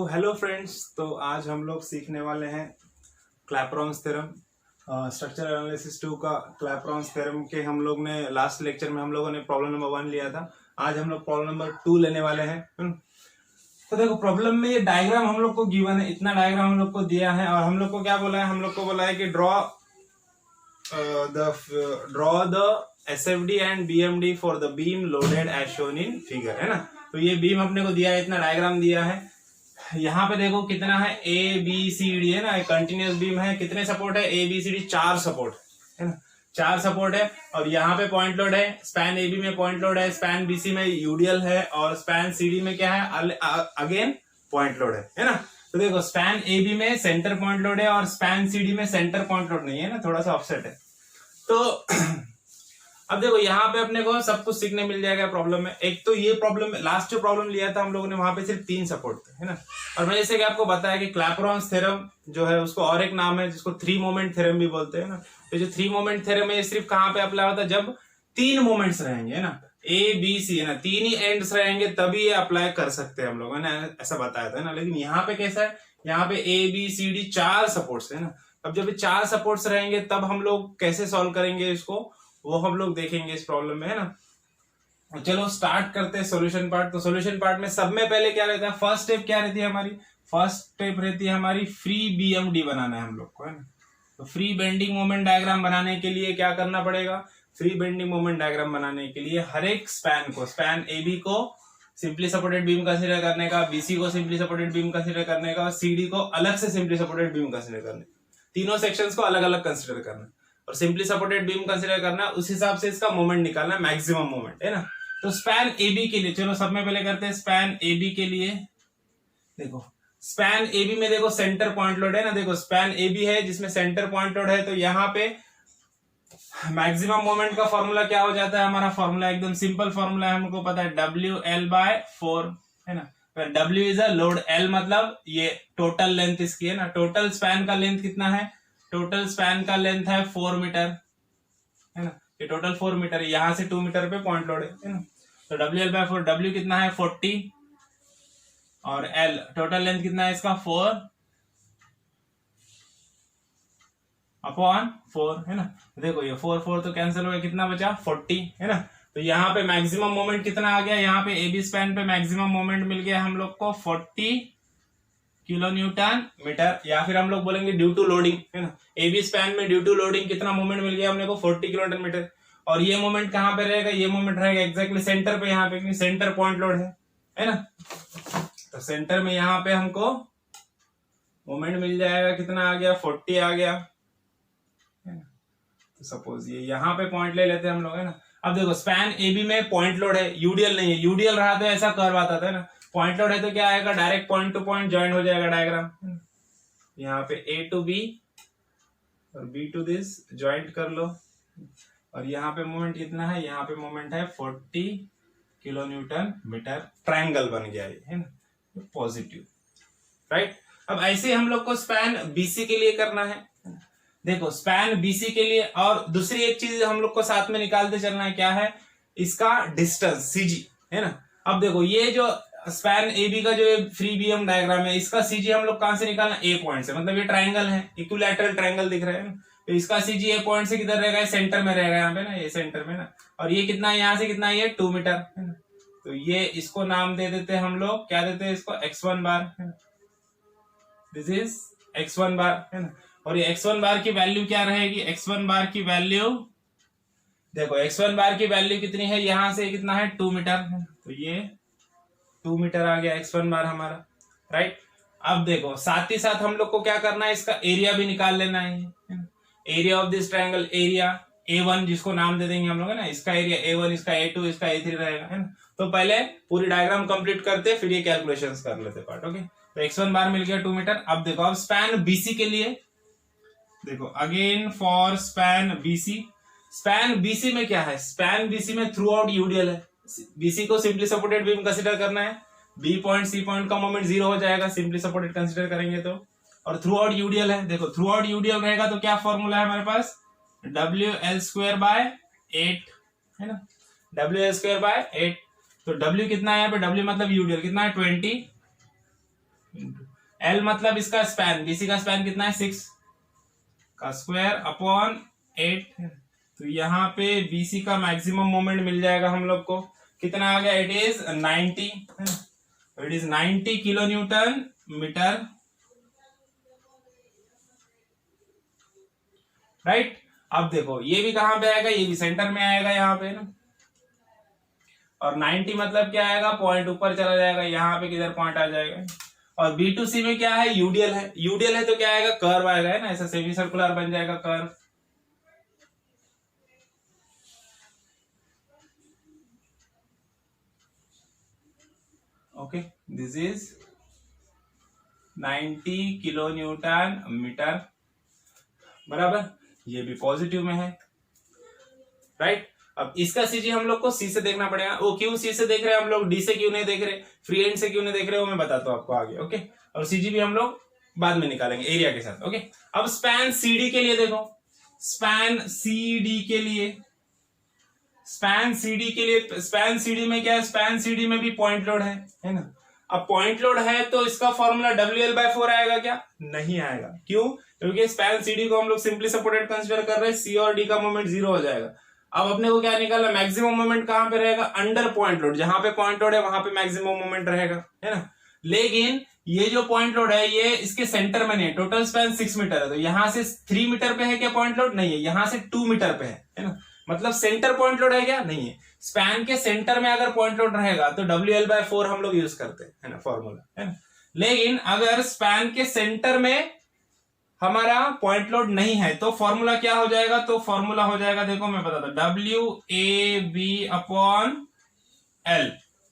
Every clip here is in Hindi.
हेलो फ्रेंड्स, तो आज हम लोग सीखने वाले हैं क्लैपेरॉन्स थ्योरम, स्ट्रक्चरल एनालिसिस 2 का क्लैपेरॉन्स थ्योरम के हम लोग ने लास्ट लेक्चर में हम लोगों ने प्रॉब्लम नंबर 1 लिया था। आज हम लोग प्रॉब्लम नंबर 2 लेने वाले हैं। तो देखो, प्रॉब्लम में ये डायग्राम हम लोग को गिवन है, इतना डायग्राम हम लोग को दिया है और हम लोग को क्या बोला है, हम लोग को बोला है कि draw the SFD and BMD for the beam loaded as shown in figure, है ना। तो ये बीम अपने को दिया है, इतना डायग्राम दिया है। यहाँ पे देखो कितना है, ABCD है ना, कंटिन्यूस बीम है। कितने सपोर्ट है, ABCD 4 सपोर्ट है ना, 4 सपोर्ट है। और यहाँ पे पॉइंट लोड है, स्पैन AB में पॉइंट लोड है, स्पैन BC में यूडियल है और स्पैन CD में क्या है, अगेन पॉइंट लोड है ना। तो देखो, स्पैन AB में सेंटर पॉइंट लोड है और स्पैन CD में सेंटर पॉइंट लोड नहीं है ना, थोड़ा सा ऑफसेट है। तो अब देखो, यहाँ पे अपने को सब कुछ सीखने मिल जाएगा प्रॉब्लम में। एक तो ये प्रॉब्लम, लास्ट जो प्रॉब्लम लिया था हम लोगों ने, वहां पे सिर्फ 3 सपोर्ट थे, है ना। और मैं जैसे कि आपको बताया कि क्लैपेरॉन्स थ्योरम जो है उसको और एक नाम है जिसको 3 मोमेंट थ्योरम भी बोलते हैं ना। तो जो 3 मोमेंट थ्योरम है, सिर्फ कहाँ पे अप्लाई होता है, जब 3 मोमेंट्स रहेंगे, है ना, ABC, है ना, 3 ही एंड्स रहेंगे तभी ये अप्लाई कर सकते हैं हम लोग, है ना, ऐसा बताया था ना। लेकिन यहाँ पे कैसा है, यहाँ पे ABCD 4 सपोर्ट्स है ना। अब जब 4 सपोर्ट्स रहेंगे तब हम लोग कैसे सॉल्व करेंगे इसको, वो हम लोग देखेंगे इस प्रॉब्लम में, है ना। चलो स्टार्ट करते हैं सॉल्यूशन पार्ट। तो सॉल्यूशन पार्ट में सब में पहले क्या रहता है, फर्स्ट स्टेप क्या रहती है हमारी, फर्स्ट स्टेप रहती है हमारी फ्री BMD बनाना है हम लोग को, है ना। तो फ्री बेंडिंग मोमेंट डायग्राम बनाने के लिए क्या करना पड़ेगा, फ्री बेंडिंग मोमेंट डायग्राम बनाने के लिए हर एक स्पैन को, स्पैन AB को सिंपली सपोर्टेड बीम कंसीडर करने का, BC को सिंपली सपोर्टेड बीम कंसीडर करने का, CD को अलग से सिंपली सपोर्टेड बीम कंसीडर करने, तीनों सेक्शंस को अलग अलग कंसीडर करना और सिंपली सपोर्टेड बीम कंसीडर करना। उस हिसाब से इसका मोमेंट निकालना, मैक्सिमम मोमेंट, है ना। तो स्पैन AB के लिए चलो सब में पहले करते हैं स्पैन AB के लिए। देखो स्पैन AB में देखो सेंटर पॉइंट लोड है ना, देखो स्पैन AB है जिसमें सेंटर पॉइंट लोड है। तो यहाँ पे मैक्सिमम मोमेंट का फॉर्मूला क्या हो जाता है, हमारा फॉर्मूला एकदम सिंपल फॉर्मूला है, हमको पता है WL/4, है ना। W is a load, L मतलब ये टोटल लेंथ इसकी, है ना। टोटल स्पैन का लेंथ कितना है, टोटल स्पैन का लेंथ है 4 मीटर, है ना। ये टोटल 4 मीटर है, यहां से 2 मीटर पे पॉइंट लोड है ना। तो WL/4, W कितना है 40 और L टोटल लेंथ कितना है इसका 4/4, है ना। देखो ये 4 तो कैंसिल हो गया, कितना बचा 40, है ना। तो यहाँ पे मैक्सिमम मोमेंट कितना आ गया, यहाँ पे AB स्पैन पे मैक्सिमम मोमेंट मिल गया हम लोग को 40 किलो न्यूटन मीटर, या फिर हम लोग बोलेंगे ड्यू टू लोडिंग, है ना। AB स्पैन में ड्यू टू लोडिंग कितना मोमेंट मिल गया हमने को 40 किलो न्यूटन मीटर। और ये मोमेंट कहां पे रहेगा, ये मोमेंट रहेगा एग्जैक्टली सेंटर पे, यहाँ पे सेंटर पॉइंट लोड है ना। तो सेंटर में यहाँ पे हमको मोमेंट मिल जाएगा, कितना आ गया 40 आ गया, है ना। तो सपोज ये यहाँ पे पॉइंट ले लेते हैं हम लोग, है ना। अब देखो स्पैन AB में पॉइंट लोड है, यूडियल नहीं है, यूडियल रहा तो ऐसा कर्व आता था ना। पॉइंट लोड है तो क्या आएगा, direct point two point join हो जाएगा डायग्राम। यहाँ पे A to B और B to दिस ज्वाइंट कर लो। और यहाँ पे मोमेंट कितना है, यहाँ पे मोमेंट है 40 किलो न्यूटन मीटर, ट्रायंगल बन गया ये, है ना, पॉजिटिव, राइट। अब ऐसे हम लोग को स्पैन BC के लिए करना है। देखो स्पैन BC के लिए, और दूसरी एक चीज हम लोग को साथ में निकालते चलना है, क्या है, इसका डिस्टेंस CG, है ना। अब देखो ये जो स्पैन AB का जो फ्री BM डायग्राम है, इसका CG हम लोग कहां से निकालना, A पॉइंट से, मतलब ये ट्रायंगल है, इक्विलैटरल ट्रायंगल दिख रहा है ना। तो इसका CG A पॉइंट से किधर रहेगा, सेंटर में रहेगा, यहाँ पे ना, ये सेंटर में ना। और ये कितना है, यहाँ से कितना है, ये 2 मीटर, है ना। तो ये इसको नाम दे देते हैं हम लोग, क्या देते हैं इसको, X1 बार, है ना। दिस इज X1 बार, है ना। और ये X1 बार की वैल्यू क्या रहेगी, X1 बार की वैल्यू देखो, X1 बार की वैल्यू कितनी है, यहां से कितना है 2 मीटर, है। तो ये 2 मीटर आ गया X1 बार हमारा, राइट। अब देखो साथ ही साथ हम लोग को क्या करना है, इसका एरिया भी निकाल लेना है। Area of this triangle, area A1 जिसको नाम दे देंगे हम लोग, है ना। इसका एरिया A1, इसका A2, इसका A3 रहेगा, है ना। तो पहले पूरी डायग्राम कंप्लीट करते, फिर ये कैलकुलेशंस कर लेते पार्ट, ओके। तो X1 बार मिल गया 2 मीटर। अब देखो, अब स्पैन BC के लिए देखो, again for span BC, span BC में क्या है, स्पैन BC में थ्रू आउट यूडियल है। BC को सिंपली सपोर्टेड बीम कंसीडर करना है, B पॉइंट C पॉइंट का मोमेंट 0 हो जाएगा सिंपली सपोर्टेड कंसीडर करेंगे तो। और थ्रू आउट यूडियल है, देखो थ्रू आउट यूडियल रहेगा तो क्या फॉर्मूला है हमारे पास, WL/8, है ना, WL/8। तो W कितना है यहाँ पे, W मतलब यूडियल कितना है 20, एल मतलब इसका स्पैन, बीसी का स्पैन कितना है 6 का स्क्वायर अपॉन 8। तो यहाँ पे बीसी का मैक्सिमम मोमेंट मिल जाएगा हम लोग को, कितना आ गया, it is 90, it is 90 kilo newton metre, right. अब देखो ये भी कहां पे आएगा, ये भी सेंटर में आएगा यहाँ पे ना, और 90 मतलब क्या आएगा, पॉइंट ऊपर चला जाएगा, यहाँ पे किधर पॉइंट आ जाएगा। और बी टू सी में क्या है, यूडीएल है, यूडीएल है तो क्या आएगा, कर्व आएगा, है ना, ऐसा सेमी सर्कुलर बन जाएगा curve. Okay, this is 90 kilo newton metre, बराबर। ये भी पॉजिटिव में है, राइट। अब इसका सीजी हम लोग को सी से देखना पड़ेगा। वो क्यों सी से देख रहे हैं हम लोग, डी से क्यों नहीं देख रहे, फ्री एंड से क्यों नहीं देख रहे, वो मैं बताता हूं आपको आगे। ओके, और सीजी भी हम लोग बाद में निकालेंगे एरिया के साथ। ओके, अब स्पैन सीडी के लिए देखो, स्पैन सीडी के लिए, स्पैन सीडी के लिए, स्पैन सीडी में क्या है, स्पैन सीडी में भी पॉइंट लोड है ना। अब पॉइंट लोड है तो इसका फॉर्मूला WL/4 आएगा क्या, नहीं आएगा। क्यों, क्योंकि स्पैन सीडी को हम लोग सिंपली सपोर्टेड कंसीडर कर रहे हैं, सी और डी का मोमेंट 0 हो जाएगा। अब अपने को क्या निकालना, मैक्सिमम मोमेंट कहां पे रहेगा, अंडर पॉइंट लोड, जहां पे पॉइंट लोड है वहां पे मैक्सिमम मोमेंट रहेगा, है ना। लेकिन ये जो पॉइंट लोड है ये इसके सेंटर में नहीं है, टोटल स्पैन 6 मीटर है, तो यहां से 3 मीटर पे है क्या पॉइंट लोड, नहीं है, यहां से 2 मीटर पे है ना। मतलब सेंटर पॉइंट लोड है क्या, नहीं है। स्पैन के सेंटर में अगर पॉइंट लोड रहेगा तो WL/4 हम लोग यूज करते हैं, है ना, फॉर्मूला, है ना। लेकिन अगर स्पैन के सेंटर में हमारा पॉइंट लोड नहीं है तो फॉर्मूला क्या हो जाएगा, तो फॉर्मूला हो जाएगा, देखो मैं बताता हूं, WAB/L,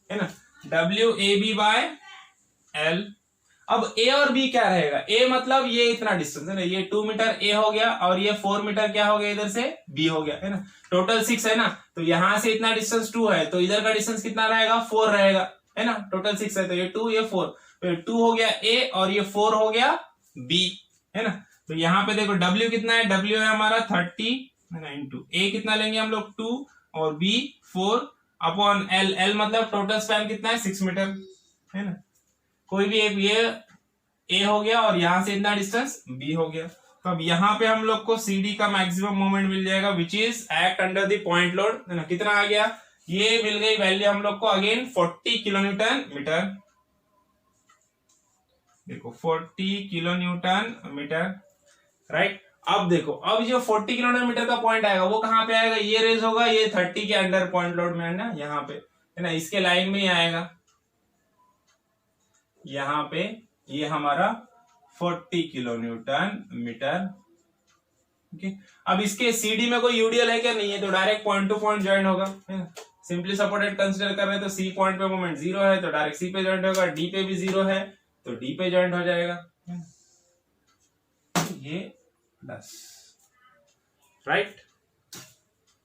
है ना, WAB/L। अब ए और बी क्या रहेगा, ए मतलब ये इतना डिस्टेंस है ना, ये 2 मीटर ए हो गया, और ये 4 मीटर क्या हो गया, इधर से बी हो गया, है ना। टोटल 6 है ना, तो यहां से इतना डिस्टेंस 2 है, तो इधर का डिस्टेंस कितना रहेगा, 4 रहेगा, है ना। टोटल 6 है तो ये 2 ये 4, तो 2 हो गया ए और ये 4 हो गया बी, है ना। तो यहाँ पे देखो W कितना है, W है हमारा 30 इंटू ए कितना लेंगे हम लोग 2 और B 4 अपॉन L मतलब टोटल स्पैन कितना है 6 मीटर, है ना। कोई भी एक ये A हो गया और यहां से इतना डिस्टेंस B हो गया। तो अब यहाँ पे हम लोग को CD का मैक्सिमम मोमेंट मिल जाएगा which is act under the point load, है ना। कितना आ गया, ये मिल गई वैल्यू हम लोग को अगेन 40 किलो न्यूटन मीटर, देखो 40 किलो न्यूटन मीटर, राइट। अब देखो, अब जो 40 किलोमीटर मीटर का पॉइंट आएगा वो कहां पे आएगा, ये रेज होगा, ये 30 के अंडर पॉइंट लोड में है ना, यहाँ पे, है ना, इसके लाइन में ही आएगा, यहाँ पे ये हमारा 40 किलो न्यूटन मीटर। ओके, अब इसके सीडी में कोई यूडीएल है क्या, नहीं है, तो direct point two point join होगा, है ना। सिंपली सपोर्टेड कंसीडर कर रहे हैं तो सी पॉइंट पे मोमेंट 0 है तो डायरेक्ट सी पे ज्वाइंट होगा, डी पे भी 0 है तो डी पे ज्वाइंट हो जाएगा, ये प्लस, राइट।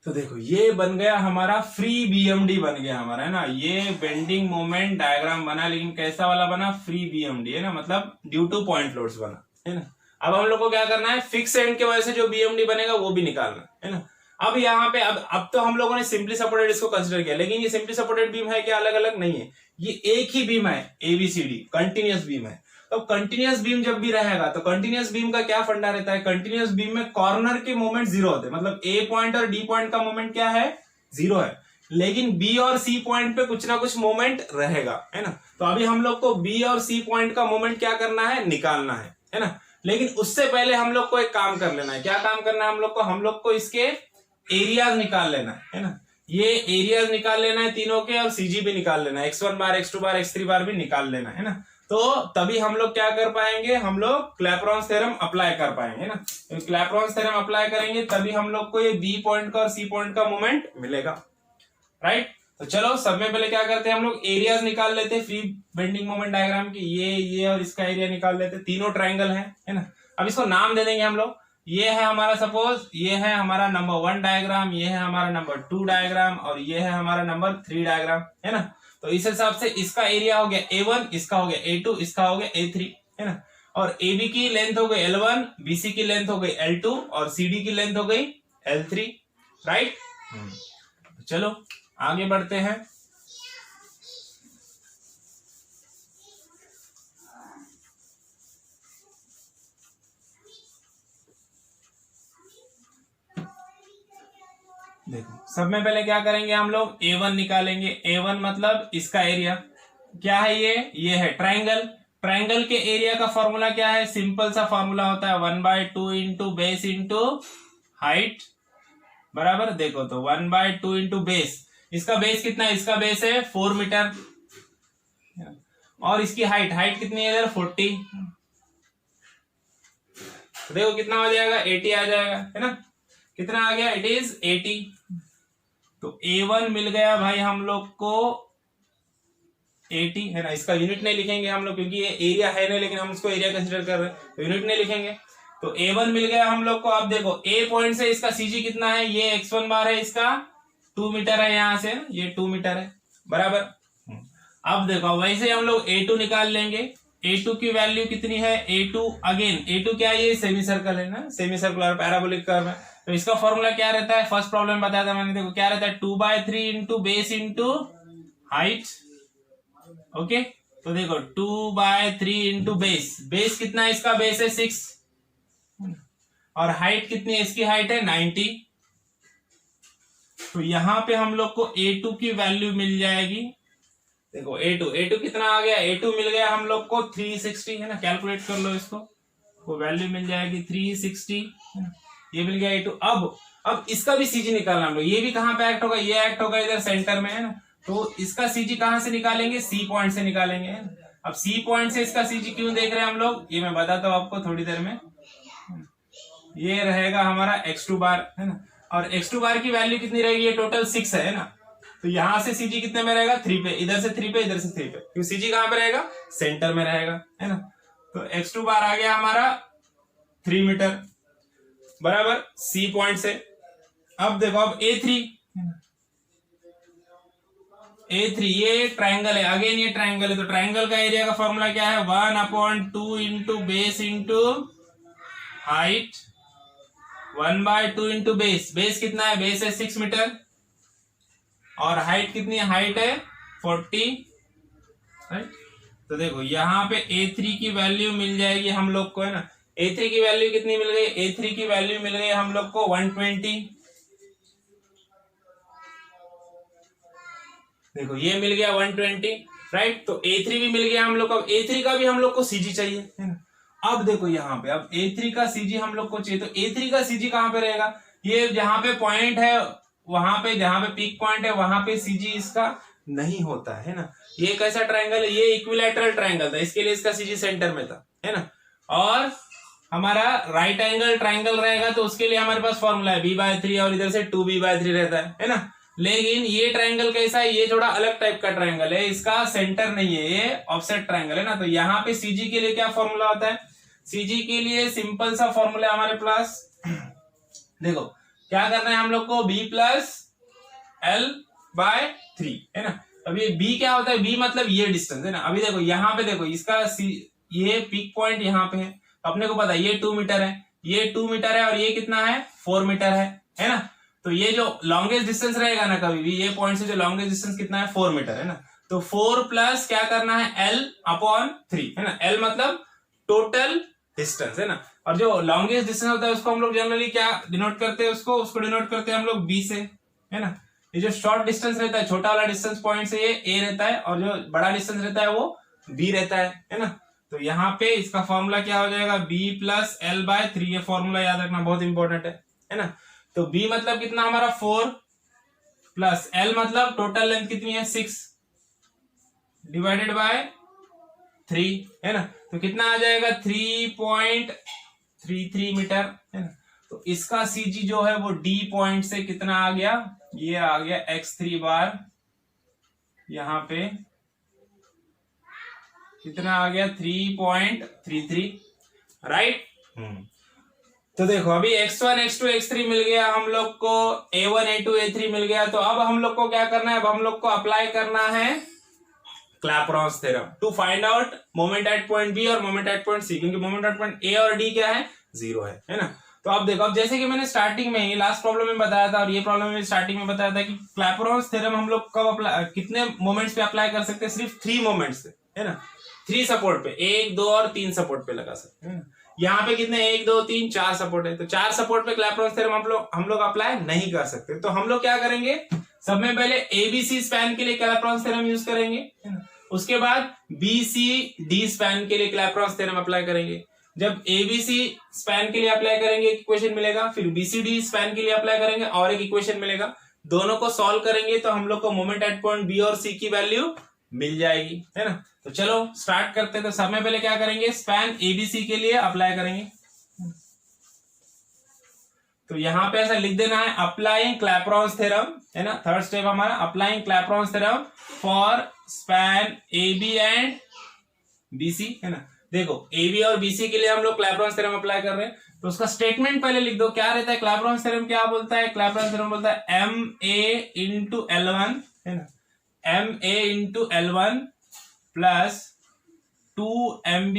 तो देखो ये बन गया हमारा फ्री बीएमडी बन गया हमारा, है ना। ये बेंडिंग मोमेंट डायग्राम बना, लेकिन कैसा वाला बना, फ्री बीएमडी, है ना, मतलब ड्यू टू पॉइंट लोड्स बना, है ना। अब हम लोग को क्या करना है, फिक्स एंड के वजह से जो बीएमडी बनेगा वो भी निकालना, है ना। अब यहाँ पे अब तो हम लोगों ने सिंपली सपोर्टेड इसको कंसिडर किया, लेकिन ये सिंपली सपोर्टेड बीम है क्या, अलग अलग नहीं है, ये एक ही बीम है, एबीसीडी कंटिन्यूअस बीम है। तो कंटिन्यूअस बीम जब भी रहेगा तो कंटिन्यूअस बीम का क्या फंडा रहता है, कंटिन्यूअस बीम में कॉर्नर के मोमेंट 0 होते हैं, मतलब ए पॉइंट और डी पॉइंट का मोमेंट क्या है, 0 है, लेकिन बी और सी पॉइंट पे कुछ ना कुछ मोमेंट रहेगा, है ना। तो अभी हम लोग को बी और सी पॉइंट का मोमेंट क्या करना है, निकालना है ना। लेकिन उससे पहले हम लोग को एक काम कर लेना है, क्या काम करना है हम लोग को इसके एरियाज निकाल लेना है ना। ये एरियाज निकाल लेना है तीनों के, और सीजी भी निकाल लेना है, x1 बार x2 बार x3 बार भी निकाल लेना है ना। तो तभी हम लोग क्या कर पाएंगे, हम लोग क्लैपेरॉन थ्योरम अप्लाई कर पाएंगे ना। तो क्लैपेरॉन थ्योरम अप्लाई करेंगे तभी हम लोग को ये बी पॉइंट का और सी पॉइंट का मोमेंट मिलेगा, राइट। तो चलो सब में पहले क्या करते हैं, हम लोग एरियाज निकाल लेते हैं फ्री बेंडिंग मोमेंट डायग्राम की, ये और इसका एरिया निकाल लेते हैं, तीनों ट्राइंगल है ना। अब इसको नाम दे देंगे हम लोग, ये है हमारा सपोज, ये है हमारा नंबर 1 डायग्राम, ये है हमारा नंबर 2 डायग्राम, और ये है हमारा नंबर 3 डायग्राम, है ना। तो इस हिसाब से इसका एरिया हो गया A1, इसका हो गया A2, इसका हो गया A3, है ना। और AB की लेंथ हो गई L1, BC की लेंथ हो गई L2 और CD की लेंथ हो गई L3, राइट। चलो आगे बढ़ते हैं। देखो सब में पहले क्या करेंगे हम लोग, A1 निकालेंगे। A1 मतलब इसका एरिया क्या है, ये है ट्राइंगल। ट्राइंगल के एरिया का फॉर्मूला क्या है, सिंपल सा फॉर्मूला होता है 1/2 इंटू बेस इंटू हाइट, बराबर। देखो तो 1/2 इंटू बेस, इसका बेस कितना है, इसका बेस है 4 मीटर, और इसकी हाइट कितनी है इधर 40। देखो कितना हो जाएगा, 80 आ जाएगा, है ना। कितना आ गया, इट इज 80। तो A1 मिल गया भाई हम लोग को 80, है ना। इसका यूनिट नहीं लिखेंगे हम लोग क्योंकि ये एरिया है नहीं, लेकिन हम उसको एरिया कंसीडर कर रहे हैं तो यूनिट नहीं लिखेंगे। तो A1 मिल गया हम लोग को। अब देखो A पॉइंट से इसका CG कितना है, ये x1 बार है, इसका 2 मीटर है, यहां से ये 2 मीटर है, बराबर। अब देखो वैसे हम लोग A2 निकाल लेंगे। A2 की वैल्यू कितनी है, A2 अगेन A2 क्या है, ये सेमी सर्कल है ना, सेमी सर्कुलर पैराबोलिक कर्व है। तो इसका फॉर्मूला क्या रहता है, फर्स्ट प्रॉब्लम में बताया था मैंने, देखो क्या रहता है 2/3 into base into height. Okay, तो देखो 2/3 इंटू बेस कितना है, इसका बेस है 6, और हाइट कितनी है, इसकी हाइट है 90। तो यहां पे हम लोग को A2 की वैल्यू मिल जाएगी। देखो A2 कितना आ गया, A2 मिल गया हम लोग को 360, है ना। कैलकुलेट कर लो इसको, वो वैल्यू मिल जाएगी 360, है ना। ये मिल गया A2। अब इसका भी CG निकालना हम लोग, ये भी कहां पे एक्ट होगा, ये एक्ट होगा इधर सेंटर में, है ना। तो इसका CG कहां से निकालेंगे, C पॉइंट से निकालेंगे, है ना। अब C पॉइंट से इसका CG क्यों देख रहे हैं हम लोग, ये मैं बताता हूं आपको थोड़ी देर में। ये रहेगा हमारा x2 बार, है ना, और x2 बार की वैल्यू कितनी रहेगी, ये टोटल 6 है ना। तो यहां से CG कितने में रहेगा, 3 पे, इधर से 3 पे, इधर से 3 पे, क्योंकि CG कहां पे रहेगा, सेंटर में रहेगा, है ना। तो x2 बार आ गया हमारा 3 मीटर, बराबर, C पॉइंट से। अब देखो अब A3 ये ट्राइंगल है, अगेन ये ट्राइंगल है। तो ट्राइंगल का एरिया का फॉर्मूला क्या है, 1/2 into base into height, 1/2 into base कितना है, बेस है 6 मीटर, और हाइट कितनी है, हाइट है 40, राइट। तो देखो यहाँ पे A3 की वैल्यू मिल जाएगी हम लोग को, है ना। A3 की वैल्यू कितनी मिल गई, A3 की वैल्यू मिल गई हम लोग को 120। देखो ये मिल गया 120, राइट। तो A3 भी मिल गया हम लोग को। अब A3 का भी हम लोग को CG चाहिए, है ना। अब देखो यहाँ पे अब A3 का CG हम लोग को चाहिए, तो A3 का CG कहां पे रहेगा, ये जहां पे पॉइंट है, वहां पे जहां पे पीक पॉइंट है वहां पे CG इसका नहीं होता है ना। ये कैसा ट्राइंगल है, ये इक्विलैटरल ट्राइंगल था, इसके लिए इसका CG सेंटर में था, है ना। और हमारा राइट एंगल ट्राइंगल रहेगा तो उसके लिए हमारे पास फॉर्मूला है b/3, और इधर से 2b/3 रहता है ना। लेकिन ये ट्राइंगल कैसा है, ये थोड़ा अलग टाइप का ट्राइंगल है, इसका सेंटर नहीं है, ये ऑफसेट ट्राइंगल है ना। तो यहाँ पे CG के लिए क्या फॉर्मूला होता है, CG के लिए सिंपल सा फॉर्मूला हमारे पास, देखो क्या करना है हम लोग को, b+l/3, है ना। अब ये b क्या होता है, b मतलब ये डिस्टेंस, है ना। अभी देखो यहाँ पे देखो इसका ये पीक पॉइंट यहाँ पे है, अपने को पता है ये 2 मीटर है, ये 2 मीटर है, और ये कितना है 4 मीटर है ना। तो ये जो लॉन्गेस्ट डिस्टेंस रहेगा ना कभी भी, ये पॉइंट से जो लॉन्गेस्ट डिस्टेंस कितना है 4 मीटर, है ना। तो 4 प्लस क्या करना है L/3, है ना। L मतलब टोटल डिस्टेंस, है ना। और जो लॉन्गेस्ट डिस्टेंस होता है उसको हम लोग जनरली क्या डिनोट करते हैं, उसको डिनोट करते हैं हम लोग B से, है ना। ये जो शॉर्ट डिस्टेंस रहता है, छोटा वाला डिस्टेंस पॉइंट से ये A रहता है, और जो बड़ा डिस्टेंस रहता है वो B रहता है ना। तो यहाँ पे इसका फॉर्मूला क्या हो जाएगा, b+l/3, ये फॉर्मूला याद रखना बहुत इंपॉर्टेंट है ना। तो b मतलब कितना हमारा 4, प्लस l मतलब टोटल लेंथ कितनी है 6 डिवाइडेड बाय 3, है ना। तो कितना आ जाएगा 3.33 मीटर, है ना। तो इसका CG जो है वो D पॉइंट से कितना आ गया, ये आ गया x3 बार, यहाँ पे कितना आ गया 3.33, राइट। तो देखो अभी x1 x2 x3 मिल गया हम लोग को, A1 A2 A3 मिल गया। तो अब हम लोग को क्या करना है, अब हम लोग को अप्लाई करना है Clapeyron's theorem to find out moment at point B और मोमेंट एट पॉइंट C, क्योंकि मोमेंट एट पॉइंट A और D क्या है, 0 है ना। तो अब देखो, अब जैसे कि मैंने स्टार्टिंग में ही लास्ट प्रॉब्लम में बताया था, और ये प्रॉब्लम में स्टार्टिंग में बताया था कि क्लैपेरॉन्स थ्योरम हम लोग कब अप्लाई, कितने मोमेंट्स पे अप्लाई कर सकते हैं, सिर्फ 3 मोमेंट्स पे, है ना। 3 सपोर्ट पे, 1 2 और 3 सपोर्ट पे लगा सकते हैं। यहाँ पे कितने 1 2 3 4 सपोर्ट है, तो 4 सपोर्ट पे क्लैपेरॉन थ्योरम हम लोग अप्लाई नहीं कर सकते। तो हम लोग क्या करेंगे, सब में पहले एबीसी स्पैन के लिए क्लैपेरॉन थ्योरम यूज करेंगे, है ना। उसके बाद बीसीडी स्पैन के लिए क्लैपेरॉन थ्योरम अप्लाई करेंगे। जब एबीसी स्पैन के लिए अप्लाई करेंगे एक इक्वेशन मिलेगा, फिर बीसीडी स्पैन के लिए अप्लाई करेंगे और एक इक्वेशन मिलेगा। दोनों को सॉल्व करेंगे तो हम लोग को मोमेंट एट पॉइंट बी और सी की वैल्यू मिल जाएगी, है ना। तो चलो स्टार्ट करते हैं। तो सब में पहले क्या करेंगे, स्पैन एबीसी के लिए अप्लाई करेंगे। तो यहां पे ऐसा लिख देना है, अप्लाइंग क्लैपेरॉन थ्योरम, है ना। थर्ड स्टेप हमारा applying Clapeyron theorem for span AB and BC, है ना। देखो एबी और बीसी के लिए हम लोग क्लैपेरॉन थ्योरम अप्लाई कर रहे हैं, तो उसका स्टेटमेंट पहले लिख दो। क्या रहता है क्लैपेरॉन थ्योरम, क्या बोलता है क्लैपेरॉन थ्योरम, बोलता है एम ए इंटू L1, है ना, M A into L1 plus 2mb,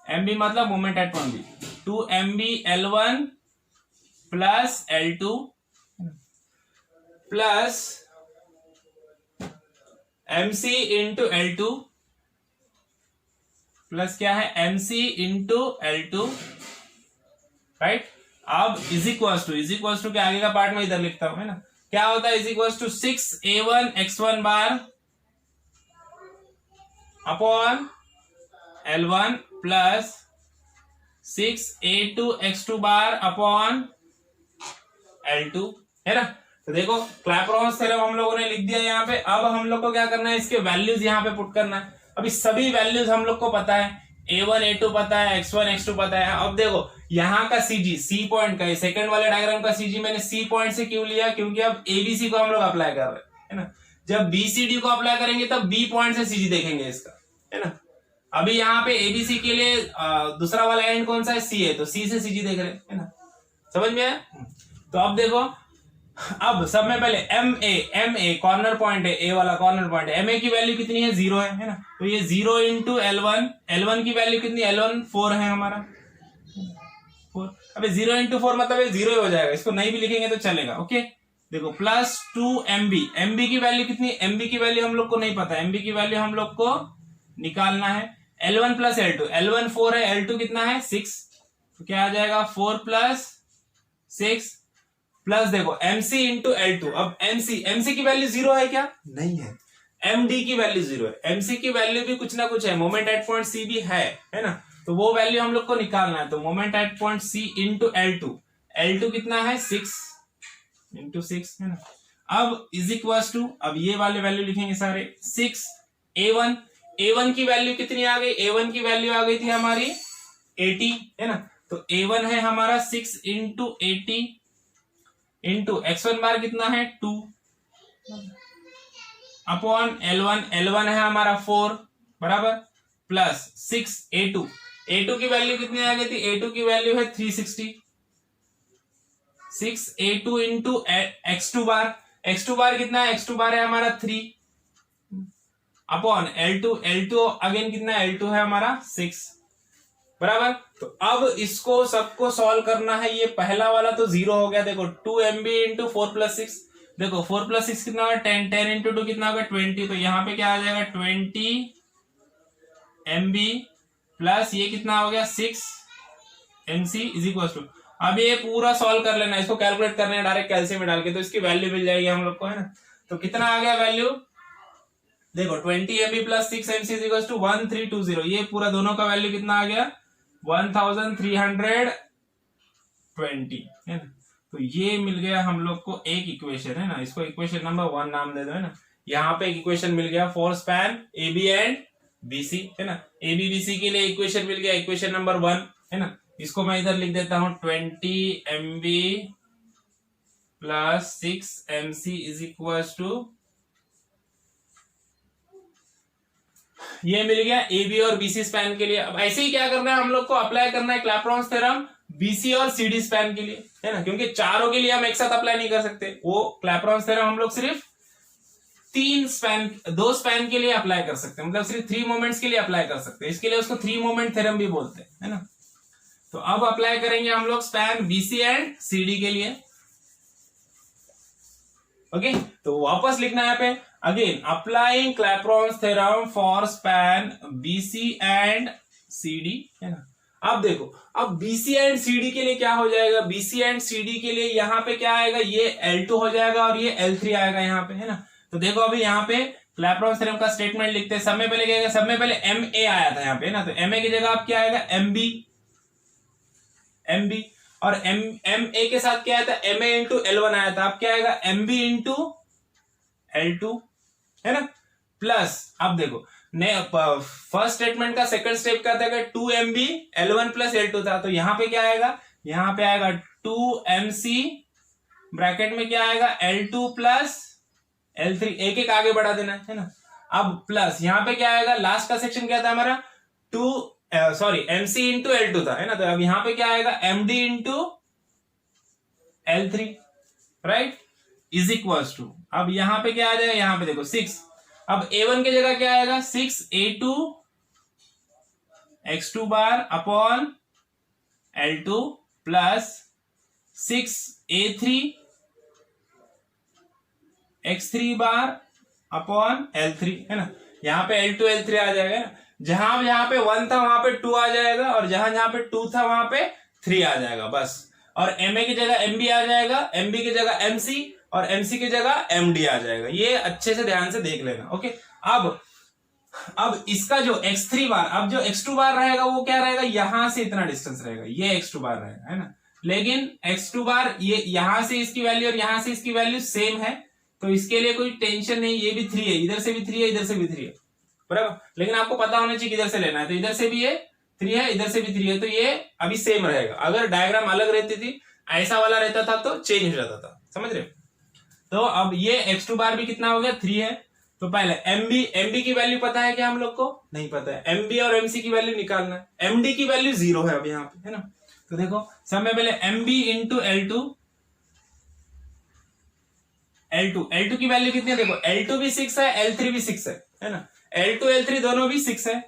mb मतलब moment at point B, 2mb L1 plus L2 plus mc into L2 plus क्या है mc इंटू L2, राइट। अब इज इक्वल्स टू के आगे का पार्ट में इधर लिखता हूं, है ना। क्या होता है is equals to 6a1 x1 bar upon L1 plus 6a2 x2 bar upon L2, है ना। तो देखो क्लैपेरॉन थ्योरम हम लोगों ने लिख दिया यहाँ पे। अब हम लोग को क्या करना है, इसके वैल्यूज यहाँ पे पुट करना है। अभी सभी वैल्यूज हम लोग को पता है, a1 a2 पता है, x1 x2 पता है। अब देखो यहाँ का सीजी, सी पॉइंट का, सेकंड वाले डायग्राम का सीजी मैंने सी पॉइंट से क्यों लिया, क्योंकि अब एबीसी को हम लोग अप्लाई कर रहे हैं, है ना। जब बीसीडी को अप्लाई करेंगे तब बी पॉइंट से सीजी देखेंगे इसका, है ना। अभी यहाँ पे एबीसी के लिए दूसरा वाला एंड कौन सा है, सी है, तो सी से सीजी देख रहे हैं, है ना। समझ में आया। तो अब देखो, अब सब में पहले एम ए कॉर्नर पॉइंट है, ए वाला कॉर्नर पॉइंट है, एम ए की वैल्यू कितनी है 0 है ना। तो ये 0 इंटू L1 की वैल्यू कितनी, L1 4 है हमारा, 4। अबे 0 इंटू 4 मतलब ये 0 ही हो जाएगा, इसको नहीं भी लिखेंगे तो चलेगा, ओके। देखो प्लस 2mb, mb की वैल्यू कितनी, mb की वैल्यू हम लोग को नहीं पता, mb की वैल्यू हम लोग को निकालना है। L1 प्लस L2, L1 4 है, L2 कितना है 6, तो क्या आ जाएगा 4 प्लस 6 प्लस देखो mc इंटू L2। अब mc की वैल्यू 0 है क्या, नहीं है। md की वैल्यू 0 है, mc की वैल्यू भी कुछ ना कुछ है, मोमेंट एट पॉइंट सी भी है ना। तो वो वैल्यू हम लोग को निकालना है। तो moment at point C into L2 कितना है 6 इंटू 6, है ना। अब इज इक्वल्स टू, अब ये वाले वैल्यू लिखेंगे सारे, 6 a1 की वैल्यू कितनी आ गई, a1 की वैल्यू आ गई थी हमारी 80, है ना। तो a1 है हमारा 6 इंटू 80 इंटू x1 बार कितना है 2 अपॉन L1 है हमारा 4 बराबर, प्लस 6 a2 की वैल्यू कितनी आ गई थी, a2 की वैल्यू है 360, 6 a2 इंटू x2 बार कितना है, x2 बार है हमारा 3 अपॉन L2 अगेन कितना है, L2 है हमारा 6 बराबर। तो अब इसको सबको सॉल्व करना है। ये पहला वाला तो 0 हो गया, देखो 2mb इंटू 4 प्लस 6, देखो 4 प्लस 6 कितना होगा 10 इंटू 2 कितना होगा 20, तो यहाँ पे क्या आ जाएगा 20 mb प्लस ये कितना हो गया 6 mc इज इक्वल टू, अब ये पूरा सॉल्व कर लेना, इसको कैलकुलेट करना है डायरेक्ट कैलसियम में डाल के, तो इसकी वैल्यू मिल जाएगी हम लोग को, है ना। तो कितना आ गया वैल्यू, देखो 20 mb plus 6 mc is equal to 1320, ये पूरा दोनों का वैल्यू कितना आ गया 1320, है ना। तो ये मिल गया हम लोग को एक इक्वेशन, है ना। इसको इक्वेशन नंबर 1 नाम दे दो, है ना। यहाँ पे एक इक्वेशन मिल गया for span A B and BC, है ना। ए बी बीसी के लिए इक्वेशन मिल गया, इक्वेशन नंबर 1, है ना। इसको मैं इधर लिख देता हूं 20 mb plus 6 mc is equal to, ये मिल गया ए बी और बीसी स्पैन के लिए। अब ऐसे ही क्या करना है हम लोग को, अप्लाई करना है क्लैपेरॉन थ्योरम बीसी और सीडी स्पैन के लिए, है ना। क्योंकि चारों के लिए हम एक साथ अप्लाई नहीं कर सकते, वो क्लैपेरॉन थ्योरम हम लोग सिर्फ 2 स्पैन के लिए अप्लाई कर सकते हैं, मतलब सिर्फ 3 मोमेंट्स के लिए अप्लाई कर सकते हैं। इसके लिए उसको 3 मोमेंट थ्योरम भी बोलते हैं, है ना। तो अब अप्लाई करेंगे हम लोग स्पैन बीसी एंड सीडी के लिए, ओके। तो वापस लिखना है यहाँ पे, again applying Clapeyron theorem for span BC and CD, है ना। अब देखो, अब BC एंड CD के लिए क्या हो जाएगा, BC एंड CD के लिए यहाँ पे क्या आएगा, ये L2 हो जाएगा और ये L3 आएगा यहाँ पे, है ना। तो देखो अभी यहाँ पे क्लैपेरॉन थ्योरम का स्टेटमेंट लिखते हैं। सब में पहले क्या आएगा, सब में पहले MA आया था यहाँ पे, ना। तो MA की जगह अब क्या आएगा, MB। और MA के साथ क्या आया था, MA इंटू L1 आया था। अब क्या आएगा, MB इंटू L2, है ना। प्लस अब देखो फर्स्ट स्टेटमेंट का सेकंड स्टेप क्या था, 2MB L1 प्लस L2 था। तो यहाँ पे क्या आएगा, यहाँ पे आएगा 2MC ब्रैकेट में क्या आएगा, L2 प्लस L3, एक एक आगे बढ़ा देना है ना। अब प्लस यहाँ पे क्या आएगा, लास्ट का सेक्शन क्या था हमारा, MC इंटू L2 था, है ना। तो अब यहाँ पे क्या आएगा, MD into L3, right, is equals to, अब यहाँ पे क्या आ जाएगा, यहाँ पे देखो 6। अब A1 की जगह क्या आएगा, 6A2 X2 bar upon L2 plus 6A3 X3 bar upon L3, है ना। यहाँ पे L2 L3 आ जाएगा ना। जहां पे 1 था वहां पे 2 आ जाएगा, और जहां पे 2 था वहां पे 3 आ जाएगा बस। और MA की जगह MB आ जाएगा, MB की जगह MC, और MC की जगह MD आ जाएगा। ये अच्छे से ध्यान से देख लेना, ओके। अब इसका जो X3 बार, अब जो X2 बार रहेगा वो क्या रहेगा, यहां से इतना डिस्टेंस रहेगा, ये X2 बार रहेगा, है ना। लेकिन X2 बार ये यहां से इसकी वैल्यू और यहां से इसकी वैल्यू सेम है, तो इसके लिए कोई टेंशन नहीं। ये भी 3 है, इधर से भी 3 है, इधर से भी 3 है, बराबर। लेकिन आपको पता होना चाहिए किधर से लेना है। तो इधर से भी ये 3 है, इधर से भी 3 है, तो ये अभी सेम रहेगा। अगर डायग्राम अलग रहती थी, ऐसा वाला रहता था, तो चेंज हो जाता था, समझ रहे। तो अब ये X2 बार भी कितना हो गया, 3 है। तो पहले MB की वैल्यू पता है क्या, हम लोग को नहीं पता है। MB और MC की वैल्यू निकालना है। MD की वैल्यू 0 है अब यहाँ पे, है ना। तो देखो सब में पहले MB इंटू L2 की वैल्यू कितनी है, देखो L2 भी 6 है, L3 भी 6 है ना। L2 L3 दोनों भी 6 है,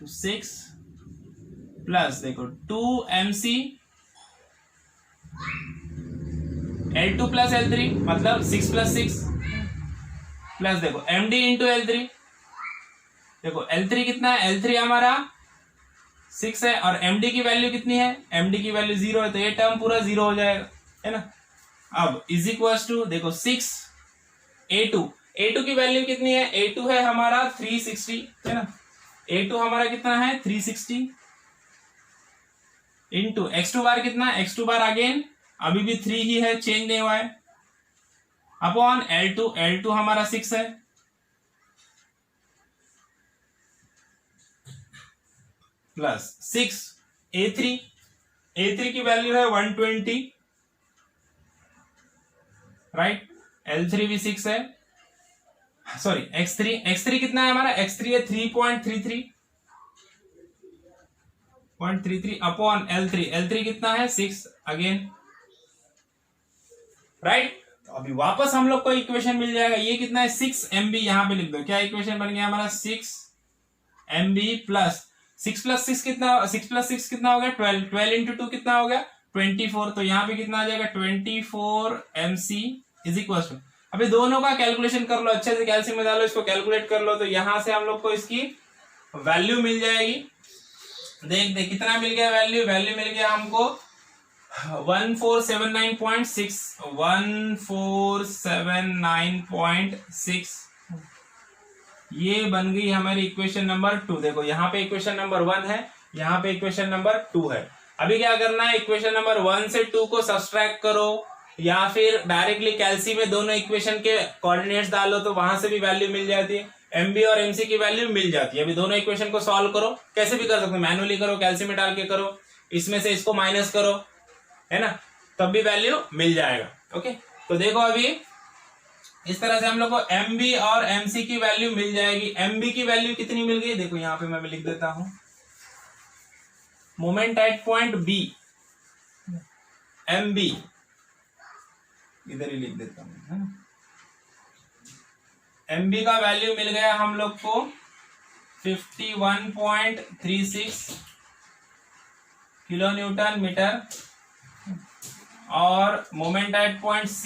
तो 6 प्लस देखो 2MC L2 प्लस L3 मतलब 6 प्लस 6 प्लस देखो MD इंटू L3। देखो L3 कितना है, L3 हमारा 6 है, और MD की वैल्यू कितनी है, MD की वैल्यू 0 है, तो ये टर्म पूरा 0 हो जाएगा, है ना। अब इज इक्वल्स टू देखो 6 A2 की वैल्यू कितनी है, A2 है हमारा 360, है ना। A2 हमारा कितना है 360 इंटू X2 बार कितना है, X2 बार अगेन अभी भी 3 ही है, चेंज नहीं हुआ है, अपॉन L2 हमारा 6 है, प्लस 6 A3 की वैल्यू है 120, राइट। L3 भी 6 है, सॉरी X3 कितना है हमारा, X3 है 3.33 अपॉन L3 कितना है 6 अगेन, राइट। तो अभी वापस हम लोग को इक्वेशन मिल जाएगा। ये कितना है 6MB, यहां पे लिख दो, क्या इक्वेशन बन गया हमारा 6MB प्लस 6 प्लस 6 कितना हो गया 12 इंटू 2 कितना हो गया 24। तो यहाँ पे कितना आ जाएगा 24MC इज इक्वल टू, अभी दोनों का कैलकुलेशन कर लो, अच्छे से कैल्शियम में डालो, इसको कैलकुलेट कर लो। तो यहां से हम लोग को इसकी वैल्यू मिल जाएगी। देख कितना मिल गया वैल्यू मिल गया हमको 1479.6 ये बन गई हमारी इक्वेशन नंबर 2। देखो यहाँ पे इक्वेशन नंबर 1 है, यहाँ पे इक्वेशन नंबर 2 है। अभी क्या करना है, इक्वेशन नंबर 1 से 2 को सब्सट्रैक्ट करो, या फिर डायरेक्टली कैल्सी में दोनों इक्वेशन के कोऑर्डिनेट्स डालो, तो वहां से भी वैल्यू मिल जाती है। MB और MC की वैल्यू मिल जाती है। अभी दोनों इक्वेशन को सॉल्व करो, कैसे भी कर सकते हो, मैनुअली करो, कैल्सी में डाल के करो, इसमें से इसको माइनस करो, है ना, तब भी वैल्यू मिल जाएगा। ओके, तो देखो अभी इस तरह से हम लोग को MB और MC की वैल्यू मिल जाएगी। MB की वैल्यू कितनी मिल गई, देखो यहाँ पे मैं लिख देता हूं, moment at point B MB इधर ही लिख देता हूं, है ना। MB का वैल्यू मिल गया हम लोग को 51.36 किलो न्यूटन मीटर, और moment at point C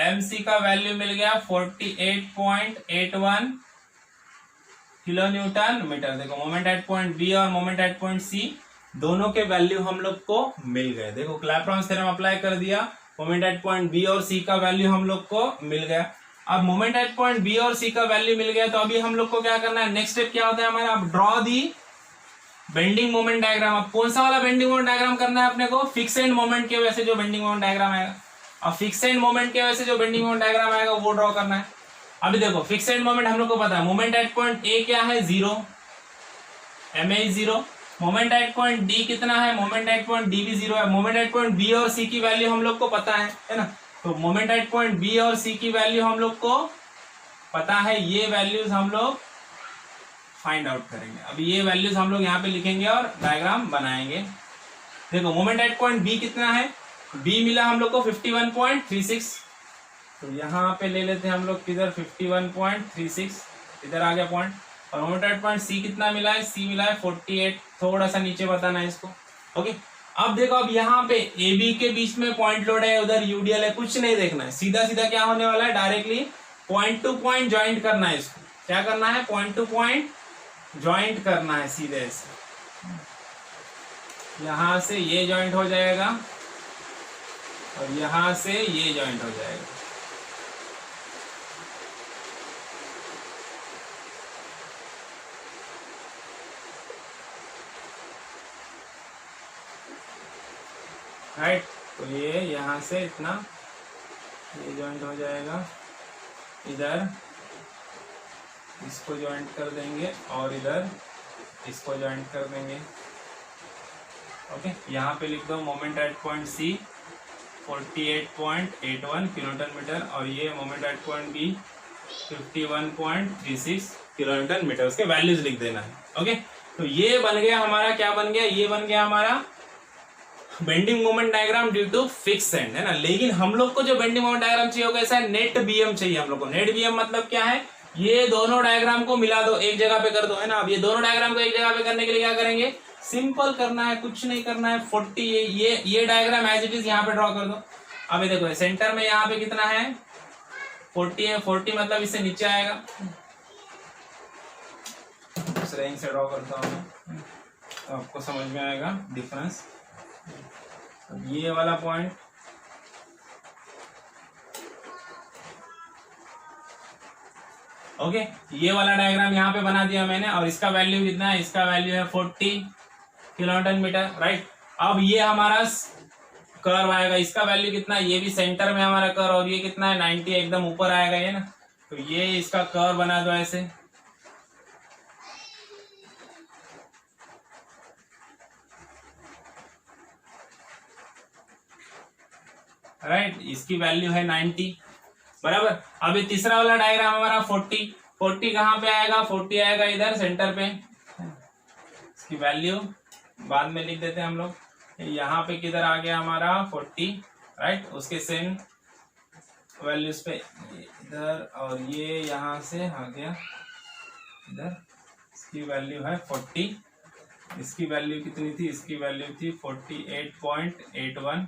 MC का वैल्यू मिल गया 48.81 किलो न्यूटन मीटर। देखो मोमेंट एट पॉइंट बी और मोमेंट एट पॉइंट सी दोनों के वैल्यू हम लोग को मिल गए। देखो क्लैपेरॉन थ्योरम अप्लाई कर दिया, मोमेंट एट पॉइंट बी और सी का वैल्यू हम लोग को मिल गया। अब मोमेंट एट पॉइंट बी और सी का वैल्यू मिल गया तो अभी हम लोग को क्या करना है, नेक्स्ट स्टेप क्या होता है हमारा, draw the bending moment diagram. अब कौन सा वाला बेंडिंग मोमेंट डायग्राम करना है अपने को, फिक्स एंड मोमेंट के वजह से जो बेंडिंग मोमेंट डायग्राम आएगा। अब फिक्स एंड मोमेंट के वजह से जो बेंडिंग मोमेंट डायग्राम आएगा वो ड्रॉ करना है। अभी देखो फिक्स एंड मोमेंट हम लोग को पता है, मोमेंट एट पॉइंट ए क्या है, 0, M A 0। Moment at point D कितना है, मोमेंट एट पॉइंट डी भी 0 है। मोमेंट एट पॉइंट बी और सी की वैल्यू हम लोग को पता है ना। तो मोमेंट एट पॉइंट बी और सी की वैल्यू हम लोग को पता है, ये वैल्यूज हम लोग फाइंड आउट करेंगे। अभी ये वैल्यूज हम लोग यहाँ पे लिखेंगे और डायग्राम बनाएंगे। देखो मोमेंट एट पॉइंट बी कितना है, बी मिला हम लोग को 51.36, तो यहाँ पे ले लेते हैं हम लोग किधर 51.36, इधर आ गया पॉइंट। और मोमेंट एट पॉइंट सी कितना मिला है, सी मिला है 48, थोड़ा सा नीचे बताना है इसको। ओके अब देखो, अब यहाँ पे ए बी के बीच में पॉइंट लोड है, उधर यूडीएल है, कुछ नहीं देखना है, सीधा सीधा क्या होने वाला है, directly point two point joint करना है इसको। क्या करना है, पॉइंट टू पॉइंट ज्वाइंट करना है सीधे से। यहां से ये ज्वाइंट हो जाएगा और यहां से ये ज्वाइंट हो जाएगा। राइट, तो ये यहां से इतना ये ज्वाइंट हो जाएगा, इधर इसको ज्वाइंट कर देंगे और इधर इसको ज्वाइंट कर देंगे। ओके यहाँ पे लिख दो moment at point C 48.81 kilonewton metre और ये moment at point B 51.36 kilonewton metre, उसके वैल्यूज लिख देना है। ओके तो ये बन गया हमारा, क्या बन गया, ये बन गया हमारा bending moment diagram due to fix end, है ना। लेकिन हम लोग को जो बेंडिंग मोमेंट डायग्राम चाहिए होगा ऐसा नेट बीएम चाहिए हम लोग को। नेट बीएम मतलब क्या है, ये दोनों डायग्राम को मिला दो, एक जगह पे कर दो, है ना। अब ये दोनों डायग्राम को एक जगह पे करने के लिए क्या करेंगे, सिंपल करना है, कुछ नहीं करना है। 40 ये डायग्राम एज इट इज यहाँ पे ड्रॉ कर दो। अब ये देखो सेंटर में यहाँ पे कितना है, 40 है, 40 मतलब इससे नीचे आएगा। इस रेंज से ड्रॉ करता हूँ तो आपको समझ में आएगा डिफरेंस। अब ये वाला पॉइंट ओके ये वाला डायग्राम यहाँ पे बना दिया मैंने और इसका वैल्यू कितना है, इसका वैल्यू है 40 किलोन्यूटन मीटर। राइट, अब ये हमारा कर्व आएगा, इसका वैल्यू कितना है, ये भी सेंटर में हमारा कर्व, और ये कितना है 90, एकदम ऊपर आएगा ये ना। तो ये इसका कर्व बना दो ऐसे। राइट, इसकी वैल्यू है 90 बराबर। अब ये तीसरा वाला डायग्राम हमारा 40 कहाँ पे आएगा, 40 आएगा इधर सेंटर पे। इसकी वैल्यू बाद में लिख देते हैं हम लोग। यहाँ पे किधर आ गया हमारा 40, राइट, उसके सेम वैल्यूज पे इधर, और ये यहाँ से आ गया इधर। इसकी वैल्यू है 40, इसकी वैल्यू कितनी थी, इसकी वैल्यू थी 48.81,